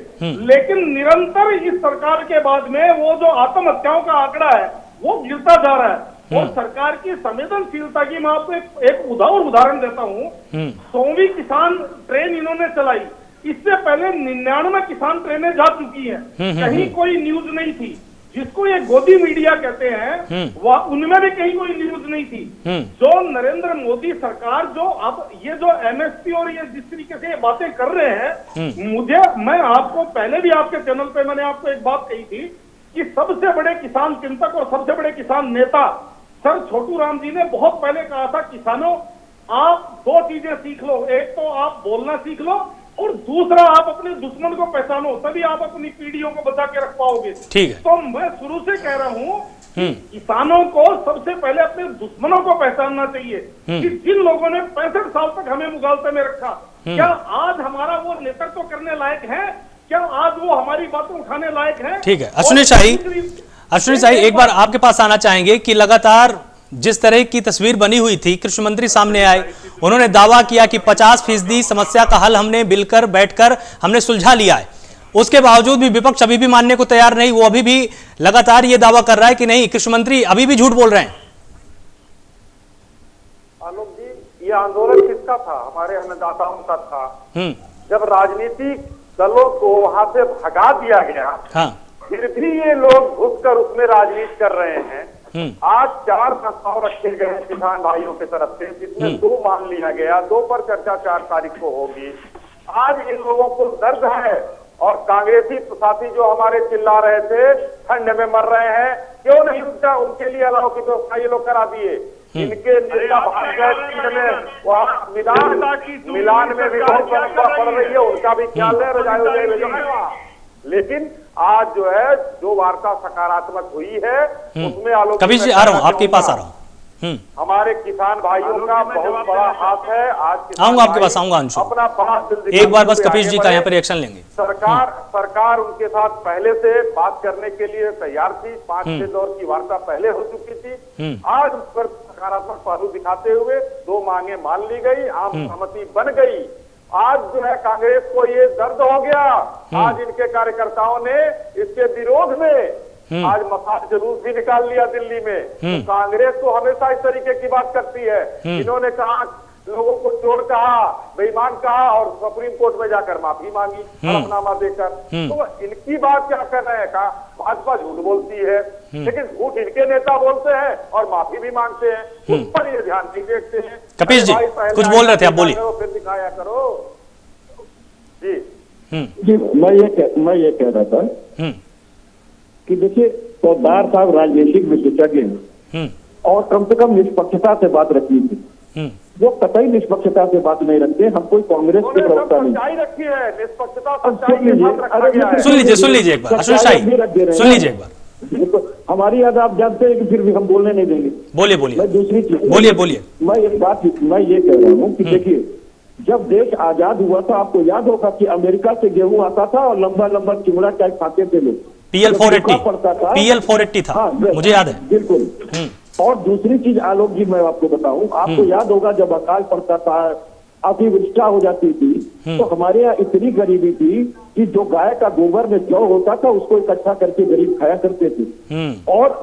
लेकिन निरंतर इस सरकार के बाद में वो जो आत्महत्याओं का आंकड़ा है वो गिरता जा रहा है। और सरकार की संवेदनशीलता की मैं आपको एक उदाहरण देता हूँ। 100वीं किसान ट्रेन इन्होंने चलाई, इससे पहले 99 किसान ट्रेनें जा चुकी हैं, कहीं कोई न्यूज नहीं थी। जिसको ये गोदी मीडिया कहते हैं वह उनमें भी कहीं कोई न्यूज नहीं थी। जो नरेंद्र मोदी सरकार जो अब ये जो एमएसपी और ये जिस तरीके से ये बातें कर रहे हैं, मैं आपको पहले भी आपके चैनल पे मैंने आपको एक बात कही थी कि सबसे बड़े किसान चिंतक और सबसे बड़े किसान नेता सर छोटू राम जी ने बहुत पहले कहा था, किसानों आप दो चीजें सीख लो, एक तो आप बोलना सीख लो और दूसरा आप अपने दुश्मन को पहचानो, तभी आप अपनी पीढ़ियों को बचा के रख पाओगे।
ठीक है।
तो मैं शुरू से कह रहा हूँ किसानों को सबसे पहले अपने दुश्मनों को पहचानना चाहिए कि जिन लोगों ने 65 साल तक हमें मुगालते में रखा, क्या आज हमारा वो नेतृत्व करने लायक है? क्या आज वो हमारी बातें उठाने लायक है?
ठीक है। अश्विनी शाही एक बार आपके पास आना चाहेंगे कि लगातार जिस तरह की तस्वीर बनी हुई थी, कृषि मंत्री सामने आए, उन्होंने दावा किया कि 50% समस्या का हल हमने मिलकर बैठकर हमने सुलझा लिया है। उसके बावजूद भी विपक्ष अभी भी मानने को तैयार नहीं, वो अभी भी लगातार ये दावा कर रहा है कि नहीं, कृषि मंत्री अभी भी झूठ बोल रहे हैं।
आलोक जी, ये आंदोलन किसका था? हमारे अन्नदाताओं का था। जब राजनीतिक दलों को वहां से भगा दिया गया, फिर भी ये लोग घुसकर उसमें राजनीति कर रहे हैं। आज 4 प्रस्ताव रखे गए किसान भाइयों की तरफ से, जिसमें 2 मान लिया गया, 2 पर चर्चा 4 तारीख को होगी। आज इन लोगों को दर्द है और कांग्रेसी साथी जो हमारे चिल्ला रहे थे ठंड में मर रहे हैं, क्यों नहीं उनके लिए अलाव की व्यवस्था ये लोग करा दिए। इनके नेता भाग गए वहाँ मिलान में भी बहुत समस्या पड़ रही है, उनका भी ख्याल है, रजाई। लेकिन आज जो है जो वार्ता सकारात्मक हुई है उसमें आलोक
कभी जी आ रहा हूँ आपके पास, आ रहा हूँ।
हमारे किसान भाइयों का बहुत बड़ा हाथ है। आज
आऊंगा आपके पास, आऊंगा अंशु,
अपना बात
एक बार बस कपिश जी का यहाँ पर रिएक्शन लेंगे।
सरकार उनके साथ पहले से बात करने के लिए तैयार थी। 5-6 दौर की वार्ता पहले हो चुकी थी। आज उस पर सकारात्मक पहलू दिखाते हुए 2 मांगे मान ली गई, आम सहमति बन गई। आज जो है कांग्रेस को ये दर्द हो गया। आज इनके कार्यकर्ताओं ने इसके विरोध में आज मसाज जुलूस भी निकाल लिया दिल्ली में। तो कांग्रेस तो हमेशा इस तरीके की बात करती है। इन्होंने कहा, लोगों को चोर कहा, बेईमान कहा और सुप्रीम कोर्ट में जाकर माफी मांगी हलफनामा देकर। तो इनकी बात क्या कर रहे हैं? कहा भाजपा झूठ बोलती है, लेकिन झूठ इनके नेता बोलते हैं और माफी भी मांगते हैं, उस पर ये ध्यान नहीं देखते हैं।
कपिश जी कुछ बोल रहे थे, आप बोलिए।
फिर दिखाया करो जी।
जी मैं ये कह रहा था कि देखिए, पौदार साहब राजनीतिक विशेषज्ञ हैं और कम से कम निष्पक्षता से बात रखी थी। वो कतई निष्पक्षता से बात नहीं रखते। हम कोई कांग्रेस के प्रवक्ता नहीं
रखी है, निष्पक्षता
सुन लीजिए एक बार, अश्विनी शाही सुन लीजिए एक बार।
हमारी याद आप जानते हैं कि फिर भी हम बोलने नहीं देंगे।
बोलिए
मैं दूसरी चीज
बोलिए।
मैं ये कह रहा हूँ कि देखिए, जब देश आजाद हुआ था, आपको याद होगा कि अमेरिका से गेहूं आता था और लंबा लंबा चिमड़ा चाय खाते थे लोग।
PL480 था, मुझे याद है
बिल्कुल। और दूसरी चीज आलोक जी मैं आपको बताऊं, आपको याद होगा जब अकाल पड़ता था, अतिवृष्टा हो जाती थी तो हमारे यहाँ इतनी गरीबी थी कि जो गाय का गोबर में जौ होता था उसको इकट्ठा करके गरीब खाया करते थे। और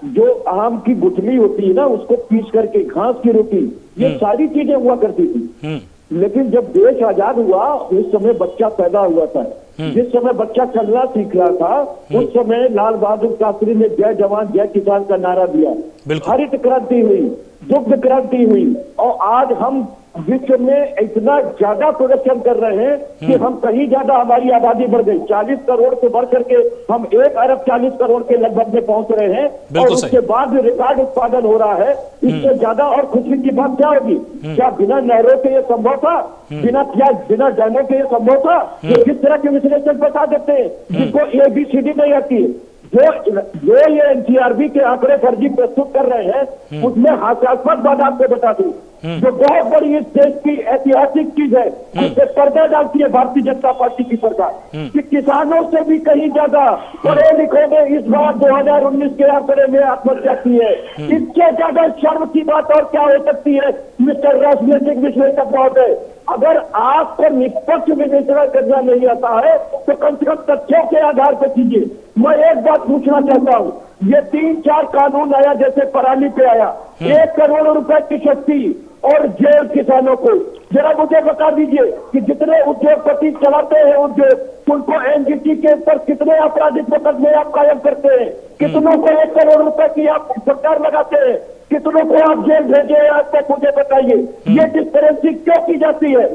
जो आम की गुठली होती है ना उसको पीस करके घास की रोटी, ये सारी चीजें हुआ करती थी। लेकिन जब देश आजाद हुआ उस समय बच्चा पैदा हुआ था, जिस समय बच्चा चलना सीख रहा था उस समय लाल बहादुर शास्त्री ने जय जवान जय किसान का नारा दिया, हरित क्रांति हुई, दुग्ध क्रांति हुई, और आज हम विश्व में इतना ज्यादा प्रोडक्शन कर रहे हैं कि हम कहीं ज्यादा हमारी आबादी बढ़ गई, 40 करोड़ से बढ़ करके हम 1 अरब 40 करोड़ के लगभग में पहुंच रहे हैं। और उसके बाद रिकॉर्ड उत्पादन हो रहा है। इससे ज्यादा और खुशी की बात क्या होगी? क्या बिना नहरों के ये संभव था? बिना डैमों के ये संभव था? ये किस तरह के विश्लेषण बता देते हैं जिनको ABCD नहीं आती है। जो ये NCRB के आंकड़े फर्जी प्रस्तुत कर रहे हैं उसमें हास्यास्पद बात आपको बता दूं, जो बहुत बड़ी इस देश की ऐतिहासिक चीज है, उससे पर्दा डालती है भारतीय जनता पार्टी की सरकार कि किसानों से भी कहीं ज्यादा पढ़े लिखों ने इस बार 2019 के आंकड़े में आत्महत्या की है। इससे ज्यादा शर्म की बात और क्या हो सकती है? मिस्टर राजनीतिक विश्लेषक महोदय, अगर आपको निष्पक्ष विवेचना करना नहीं आता है तो कम से कम तथ्यों के आधार पर कीजिए। मैं एक बात पूछना चाहता हूँ, ये 3-4 कानून आया जैसे पराली पे आया, 1 करोड़ रुपए की क्षति और जेल किसानों को, जरा मुझे बता दीजिए कि जितने उद्योगपति चलाते हैं उद्योग उनको NGT के ऊपर कितने आपराधिक मुकदमे आप कायम करते हैं? कितनों को 1 करोड़ रुपए की आप सरकार लगाते हैं? कितनों को आप जेल भेजे? आज तक मुझे बताइए ये डिस्करेंसी क्यों की जाती है?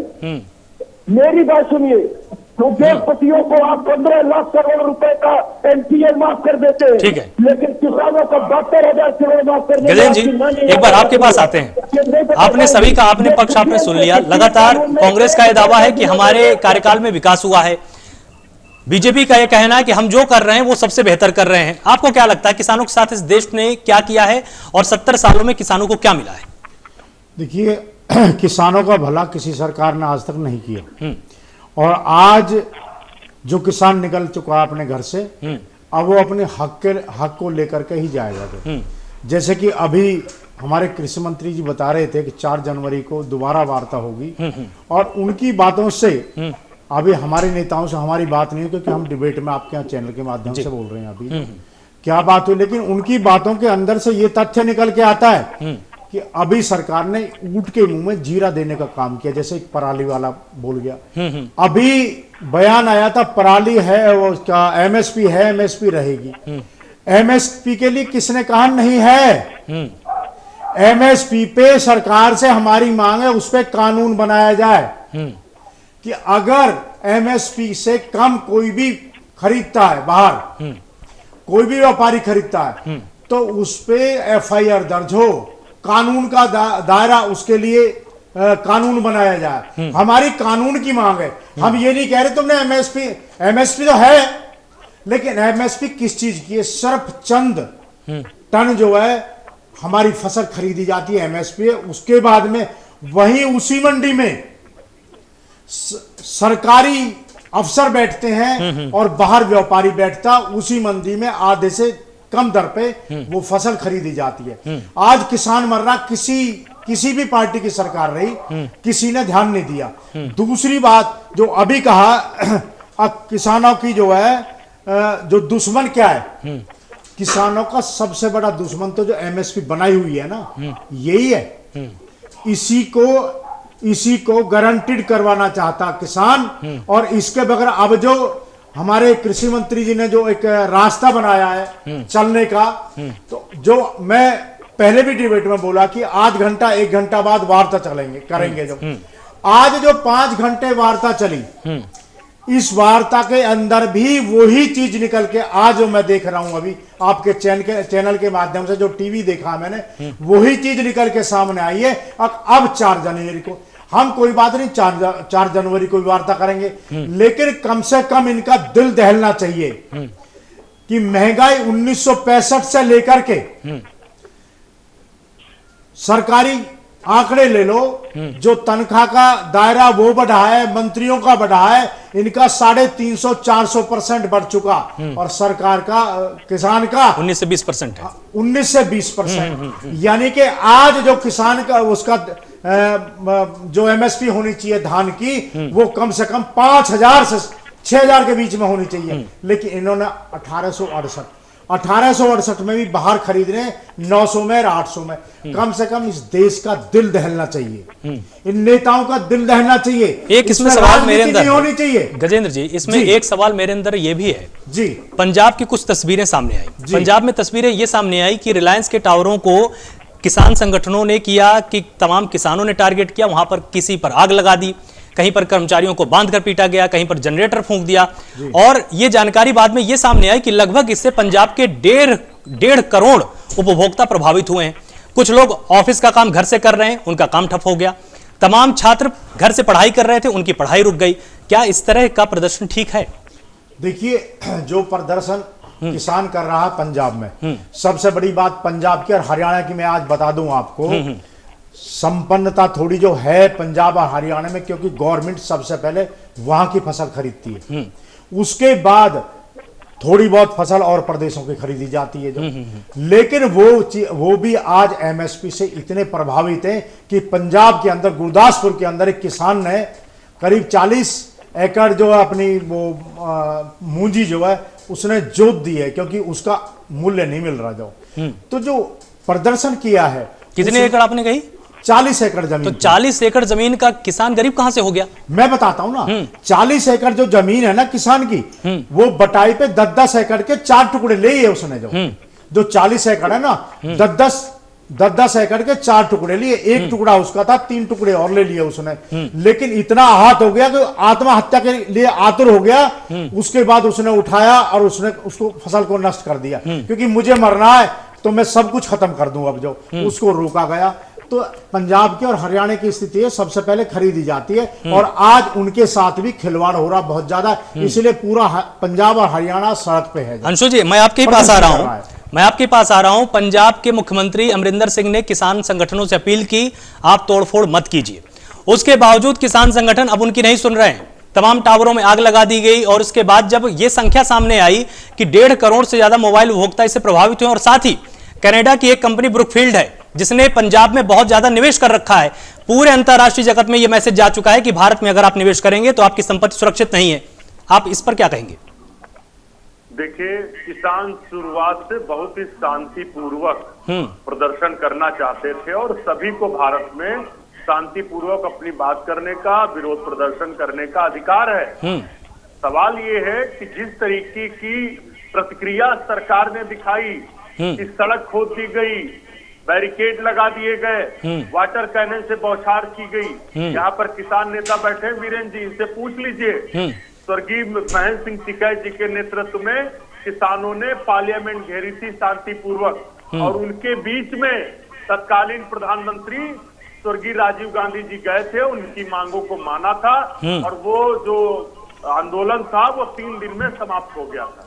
मेरी बात सुनिए, उद्योगपतियों को आप 15 लाख करोड़ रुपए का NPA माफ कर देते हैं,
ठीक है,
लेकिन किसानों को 72,000 करोड़ माफ कर देते हैं।
गजेंद्र जी एक बार आपके पास आते हैं। आपने सभी का आपने पक्ष आपने सुन लिया। लगातार कांग्रेस का यह दावा है कि हमारे कार्यकाल में विकास हुआ है, बीजेपी का यह कहना है कि हम जो कर रहे हैं वो सबसे बेहतर कर रहे हैं। आपको क्या लगता है किसानों के साथ इस देश ने क्या किया है और 70 सालों में किसानों को क्या मिला है?
देखिए, किसानों का भला किसी सरकार ने आज तक नहीं किया, और आज जो किसान निकल चुका है अपने घर से, अब वो अपने हक को लेकर के ही जाएगा। जैसे कि अभी हमारे कृषि मंत्री जी बता रहे थे कि 4 जनवरी को दोबारा वार्ता होगी, और उनकी बातों से अभी हमारे नेताओं से हमारी बात नहीं, क्योंकि हम डिबेट में आपके यहाँ चैनल के माध्यम से बोल रहे हैं अभी क्या बात हुई, लेकिन उनकी बातों के अंदर से ये तथ्य निकल के आता है कि अभी सरकार ने ऊंट के मुंह में जीरा देने का काम किया, जैसे एक पराली वाला बोल गया। अभी बयान आया था पराली है वो क्या MSP है, MSP रहेगी। MSP के लिए किसने कहा नहीं है? MSP पे सरकार से हमारी मांग है उस पर कानून बनाया जाए कि अगर MSP से कम कोई भी खरीदता है बाहर, कोई भी व्यापारी खरीदता है तो उस पे FIR दर्ज हो, कानून का दायरा उसके लिए कानून बनाया जाए। हमारी कानून की मांग है। हम ये नहीं कह रहे तुमने MSP तो है, लेकिन MSP किस चीज की है? सिर्फ चंद टन जो है हमारी फसल खरीदी जाती है MSP है, उसके बाद में वहीं उसी मंडी में सरकारी अफसर बैठते हैं और बाहर व्यापारी बैठता, उसी मंडी में आधे से कम दर पे वो फसल खरीदी जाती है। आज किसान मर रहा, किसी भी पार्टी की सरकार रही, किसी ने ध्यान नहीं दिया। दूसरी बात जो अभी कहा, अब किसानों की जो है जो दुश्मन क्या है? किसानों का सबसे बड़ा दुश्मन तो जो MSP बनाई हुई है ना, यही है। इसी को गारंटीड करवाना चाहता किसान, और इसके बगैर अब जो हमारे कृषि मंत्री जी ने जो एक रास्ता बनाया है चलने का, तो जो मैं पहले भी डिबेट में बोला कि आध घंटा 1 घंटा बाद वार्ता करेंगे। जो आज जो 5 घंटे वार्ता चली, इस वार्ता के अंदर भी वही चीज निकल के आज जो मैं देख रहा हूं अभी आपके चैनल के माध्यम से जो टीवी देखा मैंने, वही चीज निकल के सामने आई है। अब 4 जनवरी को हम कोई बात नहीं, 4 जनवरी को वार्ता करेंगे, लेकिन कम से कम इनका दिल दहलना चाहिए कि महंगाई 1965 से लेकर के सरकारी आंकड़े ले लो, जो तनख्वाह का दायरा वो बढ़ा है, मंत्रियों का बढ़ा है, इनका 350-400% बढ़ चुका, और सरकार का, किसान का
19 से 20% है।
19 से 20%। यानी कि आज जो किसान का उसका जो एमएसपी होनी चाहिए धान की, वो कम से कम 5,000 से 6,000 के बीच में होनी चाहिए, लेकिन इन्होंने 1868 में भी बाहर खरीद रहे हैं 900 में और 800 में। कम से कम इस देश का दिल दहलना चाहिए, इन नेताओं का दिल दहलना चाहिए।
एक इसमें सवाल मेरे अंदर
होनी चाहिए
गजेंद्र जी, इसमें एक सवाल मेरे अंदर ये भी है
जी।
पंजाब की कुछ तस्वीरें सामने आई, पंजाब में तस्वीरें ये सामने आई कि रिलायंस के टावरों को किसान संगठनों ने किया कि तमाम किसानों ने टारगेट किया, वहां पर किसी पर आग लगा दी, कहीं पर कर्मचारियों को बांधकर पीटा गया, कहीं पर जनरेटर फूंक दिया, और यह जानकारी बाद में यह सामने आई कि लगभग इससे पंजाब के 1.5 करोड़ उपभोक्ता प्रभावित हुए हैं। कुछ लोग ऑफिस का काम घर से कर रहे हैं, उनका काम ठप हो गया। तमाम छात्र घर से पढ़ाई कर रहे थे, उनकी पढ़ाई रुक गई। क्या इस तरह का प्रदर्शन ठीक है?
देखिए, जो प्रदर्शन किसान कर रहा है पंजाब में, सबसे बड़ी बात पंजाब की और हरियाणा की मैं आज बता दूं आपको, संपन्नता थोड़ी जो है पंजाब और हरियाणा में, क्योंकि गवर्नमेंट सबसे पहले वहां की फसल खरीदती है, उसके बाद थोड़ी बहुत फसल और प्रदेशों की खरीदी जाती है जो, लेकिन वो भी आज एमएसपी से इतने प्रभावित हैं कि पंजाब के अंदर, गुरदासपुर के अंदर एक किसान ने करीब 40 एकड़ जो है अपनी वो मूंजी जो है उसने जोत दी है, क्योंकि उसका मूल्य नहीं मिल रहा जो। तो जो प्रदर्शन किया है,
कितने एकड़ आपने कही?
40 एकड़ जमीन।
तो 40 एकड़ जमीन का किसान गरीब कहां से हो गया? मैं
बताता हूं ना, 40 एकड़ जो जमीन है ना किसान की, वो बटाई पे 10-10 एकड़ के 4 टुकड़े ले लिए उसने जो 40 एकड़ है ना, 10-10 एकड़ के 4 टुकड़े लिए, एक टुकड़ा उसका था, 3 टुकड़े और ले लिए उसने। लेकिन इतना आहत हो गया कि आत्महत्या के लिए आतुर हो गया। उसके बाद उसने उठाया और उसने उसको फसल को नष्ट कर दिया, क्योंकि मुझे मरना है तो मैं सब कुछ खत्म कर दूं। अब जो उसको रोका गया, तो पंजाब की और हरियाणा की स्थिति है, सबसे पहले खरीदी जाती है, और आज उनके साथ भी खिलवाड़ हो रहा बहुत ज्यादा, इसलिए पूरा पंजाब और हरियाणा सड़क पे है।
अंशु जी, मैं आपके पास आ रहा हूं। पंजाब के मुख्यमंत्री अमरिंदर सिंह ने किसान संगठनों से अपील की, आप तोड़फोड़ मत कीजिए। उसके बावजूद किसान संगठन अब उनकी नहीं सुन रहे हैं, तमाम टावरों में आग लगा दी गई। और उसके बाद जब यह संख्या सामने आई कि 1.5 करोड़ से ज्यादा मोबाइल उपभोक्ता इससे प्रभावित हुए, और साथ ही कनाडा की एक कंपनी ब्रुकफील्ड है जिसने पंजाब में बहुत ज्यादा निवेश कर रखा है, पूरे अंतरराष्ट्रीय जगत में यह मैसेज जा चुका है कि भारत में अगर आप निवेश करेंगे तो आपकी संपत्ति सुरक्षित नहीं है। आप इस पर क्या कहेंगे?
देखिए, किसान शुरुआत से बहुत ही शांतिपूर्वक प्रदर्शन करना चाहते थे, और सभी को भारत में शांतिपूर्वक अपनी बात करने का, विरोध प्रदर्शन करने का अधिकार है। सवाल ये है कि जिस तरीके की प्रतिक्रिया सरकार ने दिखाई कि सड़क खोद दी गई, बैरिकेड लगा दिए गए, वाटर कैनन से बौछार की गई। यहाँ पर किसान नेता बैठे वीरेंद्र जी, इनसे पूछ लीजिए। स्वर्गीय महेंद्र सिंह टिकैत जी के नेतृत्व में किसानों ने पार्लियामेंट घेरी थी शांतिपूर्वक, और उनके बीच में तत्कालीन प्रधानमंत्री स्वर्गीय राजीव गांधी जी गए थे, उनकी मांगों को माना था, और वो जो आंदोलन था वो 3 दिन में समाप्त हो गया था।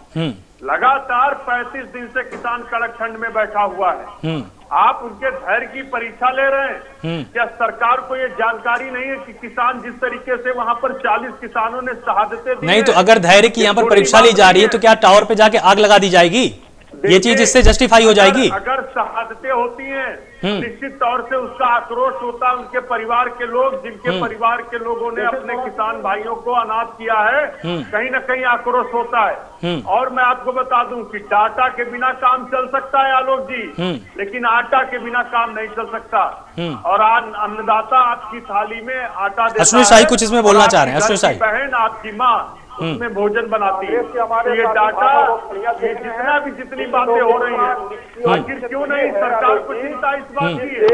लगातार 35 दिन से किसान कड़क ठंड में बैठा हुआ है। आप उनके धैर्य की परीक्षा ले रहे हैं? क्या सरकार को ये जानकारी नहीं है कि किसान जिस तरीके से वहां पर 40 किसानों ने शहादतें दी
नहीं, तो अगर धैर्य की यहाँ पर परीक्षा ली जा रही है तो क्या टावर पे जाके आग लगा दी जाएगी? ये चीज इससे जस्टिफाई हो जाएगी?
अगर शहादतें होती हैं, निश्चित तौर से उसका आक्रोश होता है उनके परिवार के लोग, जिनके परिवार के लोगों ने अपने किसान भाइयों को अनाथ किया है, कहीं ना कहीं आक्रोश होता है। और मैं आपको बता दूं कि डाटा के बिना काम चल सकता है आलोक जी, लेकिन आटा के बिना काम नहीं चल सकता। और आज अन्नदाता आपकी थाली में आटा देता है,
शाही कुछ इसमें बोलना चाह रहे हैं।
आपकी बहन, आपकी माँ उसमें भोजन बनाती है। तो ये डाटा, ये जितनी बातें हो रही हैं, आखिर क्यों नहीं सरकार को चिंता इस बात की है?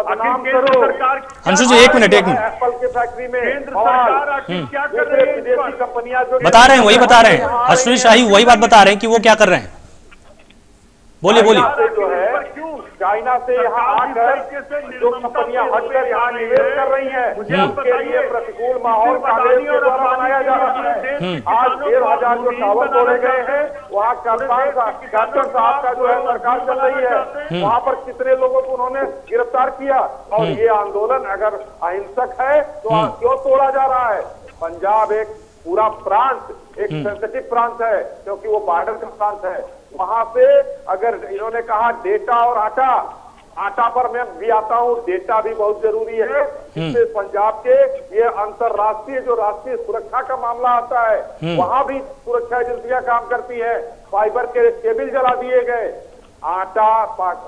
आखिर केंद्र सरकार,
अंशु जी एक मिनट
एप्पल के फैक्ट्री में केंद्र सरकार आखिर क्या कर रही है? विदेशी कंपनियां जो
बता रहे हैं, वही बता रहे हैं, अश्विनी शाही वही बात बता रहे हैं कि वो क्या कर रहे हैं। बोलिए।
जो है चाइना से यहाँ आकर जो कंपनियां हटकर यहाँ निवेश कर रही हैं, उनके लिए प्रतिकूल माहौल कांग्रेस के द्वारा बनाया जा रहा है। आज 1,500 जो टावर तोड़े गए हैं, वहाँ कैप्टन साहब का जो है सरकार चल रही है, वहाँ पर कितने लोगों को उन्होंने गिरफ्तार किया। और ये आंदोलन अगर अहिंसक है तो क्यों तोड़ा जा रहा है? पंजाब एक पूरा प्रांत, एक सेंसिटिव प्रांत है, क्योंकि वो बॉर्डर का प्रांत है। वहां से अगर इन्होंने कहा डेटा और आटा पर मैं भी आता हूँ, डेटा भी बहुत जरूरी है। इससे पंजाब के ये अंतरराष्ट्रीय जो राष्ट्रीय सुरक्षा का मामला आता है, वहां भी सुरक्षा एजेंसियां काम करती है। फाइबर के केबल जला दिए गए। आटा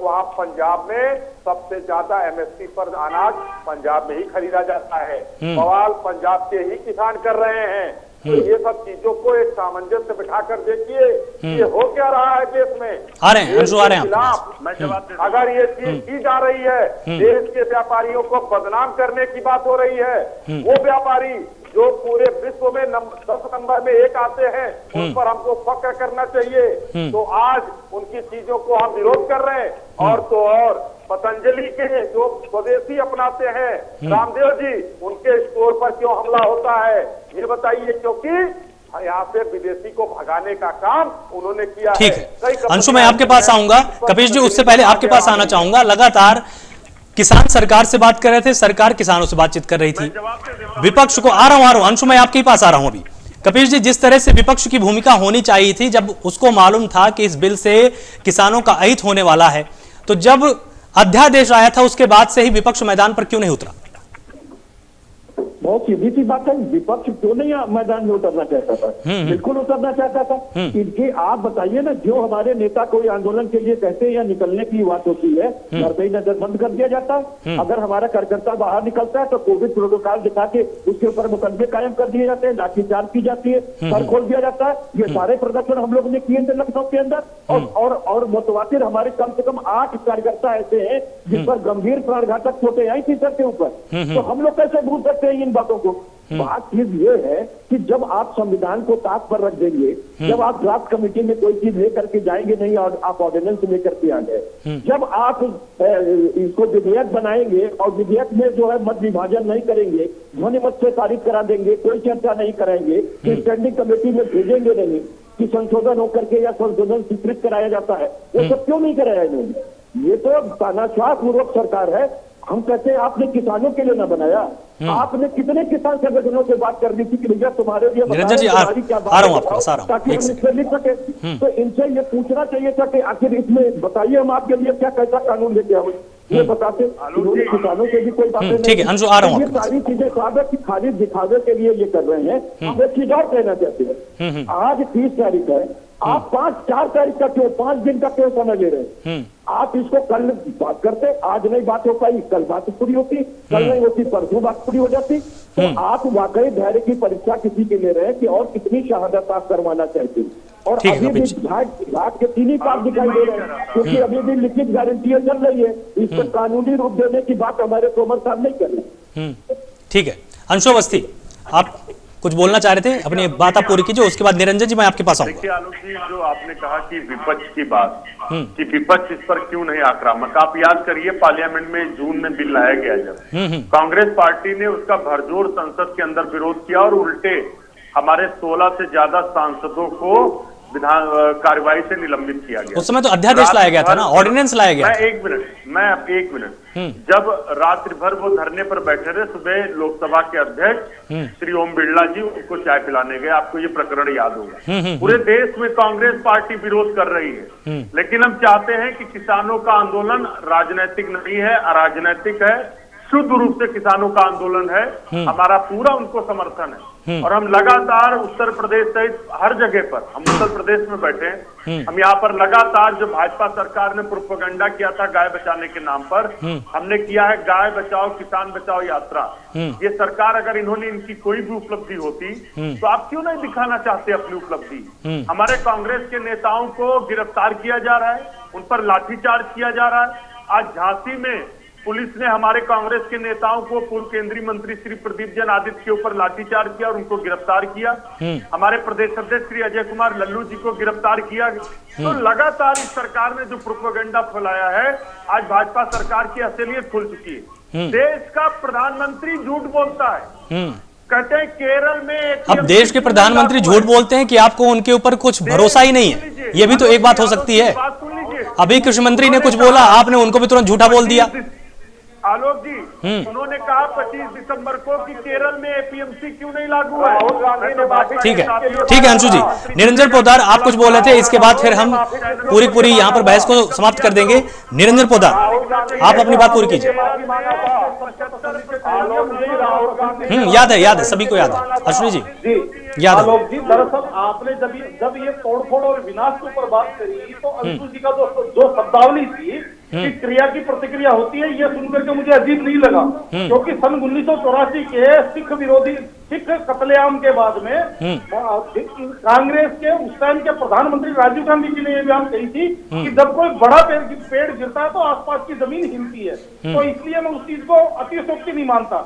वहाँ पंजाब में सबसे ज्यादा एमएसपी पर अनाज पंजाब में ही खरीदा जाता है। बवाल पंजाब के ही किसान कर रहे हैं। तो ये सब चीजों को एक सामंजस्य बिठा कर देखिए, ये हो क्या रहा है देश में।
आ रहे हैं अंशु, आ रहे हैं
अगर ये चीज की जा रही है, देश के व्यापारियों को बदनाम करने की बात हो रही है, वो व्यापारी जो पूरे विश्व में 10 नंबर में 1 आते हैं, उन पर हमको फक्र करना चाहिए। तो आज उनकी चीजों को हम विरोध कर रहे हैं। और तो और पतंजलि के जो स्वदेशी अपनाते हैं रामदेव जी, उनके स्टोर पर क्यों हमला होता है ये बताइए, क्योंकि यहाँ से विदेशी को भगाने का काम उन्होंने किया है।
ठीक है अंशु, मैं आपके पास आऊंगा। कपीश जी, उससे पहले आपके पास आना चाहूंगा। लगातार किसान सरकार से बात कर रहे थे, सरकार किसानों से बातचीत कर रही थी। विपक्ष को आ रहा हूं अंशु, मैं आपके पास आ रहा हूं अभी। कपीश जी, जिस तरह से विपक्ष की भूमिका होनी चाहिए थी, जब उसको मालूम था कि इस बिल से किसानों का अहित होने वाला है, तो जब अध्यादेश आया था उसके बाद से ही विपक्ष मैदान पर क्यों नहीं उतरा?
बहुत सीधी सी बात है, विपक्ष क्यों नहीं मैदान में उतरना चाहता था? बिल्कुल उतरना चाहता था। इनके आप बताइए ना, जो हमारे नेता कोई आंदोलन के लिए कहते हैं या निकलने की बात होती है, घर पे ही नजर बंद कर दिया जाता है। अगर हमारा कार्यकर्ता बाहर निकलता है तो कोविड प्रोटोकॉल दिखा के उसके ऊपर मुकदमे कायम कर दिए जाते हैं, लाठीचार्ज की जाती है, सर खोल दिया जाता है। ये सारे प्रदर्शन हम लोगों ने किए थे लखनऊ के अंदर। और मुतवातिर हमारे कम से कम 8 कार्यकर्ता ऐसे हैं जिन पर गंभीर प्राणघातक चोटें आई थी सर के ऊपर। तो हम लोग कैसे भूल सकते हैं इन बातों को? बात चीज ये है कि जब आप संविधान को ताक पर रख देंगे, जब आप ड्राफ्ट कमेटी में कोई चीज लेकर के जाएंगे नहीं और आप ऑर्डिनेंस लेकर के आ गए, जब आप इसको विधेयक बनाएंगे और विधेयक में जो है मत विभाजन नहीं करेंगे, ध्वनि मत से पारित करा देंगे, कोई चर्चा नहीं कराएंगे, स्टैंडिंग कमेटी में भेजेंगे नहीं कि संशोधन होकर के या संशोधन स्वीकृत कराया जाता है, वो सब क्यों नहीं कराया इन्होंने? ये तो तानाशाह पूर्वक सरकार है। हम कहते हैं आपने किसानों के लिए ना बनाया। आपने कितने किसान संगठनों से बात कर दी थी कि भैया तुम्हारे लिए
निरंजन जी,
तुम्हारी क्या बात है, ताकि हम इसमें लिख सके। तो इनसे ये पूछना चाहिए था कि आखिर इसमें बताइए हम आपके लिए क्या कैसा कानून लेके आए, ये बताते। किसानों से भी कोई बातें नहीं।
ठीक है अंशु, आ रहा हूं।
ये सारी चीजें स्वागत की खाली दिखावे के लिए ये कर रहे हैं। हम एक चीज और कहना चाहते हैं, आज 30 तारीख है, आप 4 तारीख का क्यों, 5 दिन का क्यों समय ले रहे हैं? आप इसको कल बात करते, आज नहीं बात हो पाई, कल बात पूरी होती, कल नहीं होती परसों बात पूरी हो जाती। तो आप वाकई धैर्य की परीक्षा किसी के ले रहे हैं कि और कितनी शहादत आप करवाना चाहते हैं। और अभी भी घाट के 3 ही पास दिखाई दे रहे हैं, क्योंकि अभी भी लिखित गारंटियां चल रही है। इस पर कानूनी रूप देने की बात हमारे तोमर साहब नहीं कर रहे।
ठीक है अंशु अवस्थी, आप कुछ बोलना चाह रहे थे, अपनी बात आप पूरी कीजिए, उसके बाद निरंजन जी मैं आपके पास आऊंगा।
देखिए आलोक जी, जो आपने कहा कि विपक्ष की बात, कि विपक्ष इस पर क्यों नहीं आक्रामक, आप याद करिए पार्लियामेंट में जून में बिल लाया गया, जब कांग्रेस पार्टी ने उसका भरजोर संसद के अंदर विरोध किया और उल्टे हमारे 16 से ज्यादा सांसदों को विधान कार्यवाही से निलंबित किया गया।
उस समय तो अध्यादेश लाया गया था ना, ऑर्डिनेंस लाया गया।
मैं एक मिनट जब रात्रि भर वो धरने पर बैठे रहे, सुबह लोकसभा के अध्यक्ष श्री ओम बिरला जी उनको चाय पिलाने गए, आपको ये प्रकरण याद होगा। पूरे देश में कांग्रेस पार्टी विरोध कर रही है, लेकिन हम चाहते हैं कि किसानों का आंदोलन राजनीतिक नहीं है, अराजनैतिक है, शुद्ध रूप से किसानों का आंदोलन है। हमारा पूरा उनको समर्थन है और हम लगातार उत्तर प्रदेश सहित हर जगह पर, हम उत्तर प्रदेश में बैठे हैं, हम यहाँ पर लगातार जो भाजपा सरकार ने प्रोपेगेंडा किया था गाय बचाने के नाम पर, हमने किया है गाय बचाओ किसान बचाओ यात्रा। ये सरकार अगर इन्होंने इनकी कोई भी उपलब्धि होती तो आप क्यों नहीं दिखाना चाहते अपनी उपलब्धि? हमारे कांग्रेस के नेताओं को गिरफ्तार किया जा रहा है, उन पर लाठीचार्ज किया जा रहा है। आज झांसी में पुलिस ने हमारे कांग्रेस के नेताओं को, पूर्व केंद्रीय मंत्री श्री प्रदीप जैन आदित्य के ऊपर लाठीचार्ज किया और उनको गिरफ्तार किया। हमारे प्रदेश अध्यक्ष श्री अजय कुमार लल्लू जी को गिरफ्तार किया। तो लगातार इस सरकार ने जो प्रोपेगेंडा फैलाया है, आज भाजपा सरकार की असलियत खुल चुकी है। देश का प्रधानमंत्री झूठ बोलता है, कहते हैं केरल में।
अब देश के प्रधानमंत्री झूठ बोलते हैं कि आपको उनके ऊपर कुछ भरोसा ही नहीं है, ये भी तो एक बात हो सकती है। अभी कृषि मंत्री ने कुछ बोला, आपने उनको भी तुरंत झूठा बोल दिया।
आलोक जी, उन्होंने कहा 25 दिसंबर को कि केरल में एपीएमसी क्यों नहीं लागू है।
ठीक है अंशु जी। निरंजन पोद्दार आप कुछ बोल रहे थे, इसके बाद फिर हम पूरी यहाँ पर बहस को समाप्त कर देंगे। निरंजन पोद्दार, आप अपनी बात पूरी कीजिए। याद है, सभी को याद है। अश्विनी जी याद है।
आलोक जी, दरअसल आपने जब ये तोड़फोड़ और विनाश के ऊपर बात करी, तो अंशु जी का जो शब्दावली थी कि क्रिया की प्रतिक्रिया होती है, ये सुनकर के मुझे अजीब नहीं लगा। क्योंकि सन 1984 के सिख कत्लेआम के बाद में कांग्रेस के उस टाइम के प्रधानमंत्री राजीव गांधी जी ने ये बात कही थी कि जब कोई बड़ा पेड़ गिरता है तो आसपास की जमीन हिलती है। तो इसलिए मैं उस चीज को अतिशयोक्ति नहीं मानता।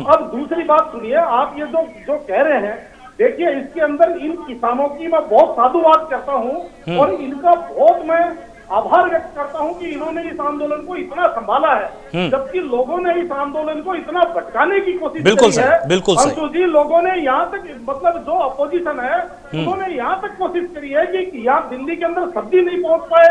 अब दूसरी बात सुनिए, आप ये जो कह रहे हैं, देखिए इसके अंदर इन किसानों की मैं बहुत साधुवाद करता हूँ और इनका बहुत मैं आभार व्यक्त करता हूं कि इन्होंने इस आंदोलन को इतना संभाला है, जबकि लोगों ने इस आंदोलन को इतना भटकाने की कोशिश की है।
बिल्कुल
अंशु जी, लोगों ने यहाँ तक, मतलब जो अपोजिशन है उन्होंने यहाँ तक कोशिश करी है कि यहाँ दिल्ली के अंदर सब्जी नहीं पहुंच पाए,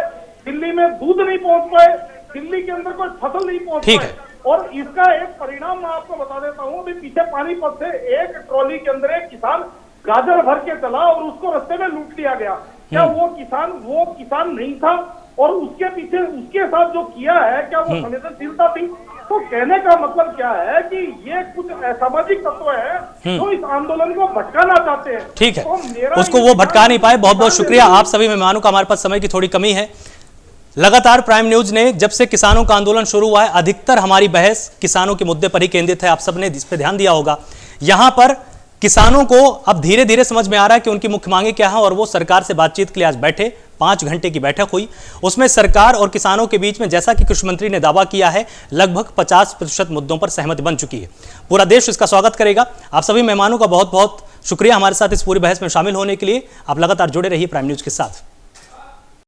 दिल्ली में दूध नहीं पहुंच पाए, दिल्ली के अंदर कोई फसल नहीं पहुंच पाए। और इसका एक परिणाम मैं आपको बता देता हूँ। अभी पीछे पानीपत से एक ट्रॉली के अंदर एक किसान गाजर भर के चला और उसको रास्ते में लूट लिया गया। क्या वो किसान नहीं था? और उसके पीछे उसके साथ जो किया है, क्या वो संवेदनशीलता थी? तो कहने का मतलब क्या है कि ये कुछ असामाजिक तत्व है जो इस आंदोलन को भटकाना चाहते हैं।
ठीक है,
तो
उसको वो भटका नहीं पाए। बहुत बहुत शुक्रिया आप सभी मेहमानों का। हमारे पास समय की थोड़ी कमी है। लगातार प्राइम न्यूज ने जब से किसानों का आंदोलन शुरू हुआ है, अधिकतर हमारी बहस किसानों के मुद्दे पर ही केंद्रित है। आप सबने इस पर ध्यान दिया होगा। यहां पर किसानों को अब धीरे धीरे समझ में आ रहा है कि उनकी मुख्य मांगे क्या है, और वो सरकार से बातचीत के लिए आज बैठे। 5 घंटे की बैठक हुई, उसमें सरकार और किसानों के बीच में, जैसा कि कृषि मंत्री ने दावा किया है, लगभग 50% मुद्दों पर सहमति बन चुकी है। पूरा देश इसका स्वागत करेगा। आप सभी मेहमानों का बहुत बहुत शुक्रिया हमारे साथ इस पूरी बहस में शामिल होने के लिए। आप लगातार जुड़े रहिए प्राइम न्यूज के साथ।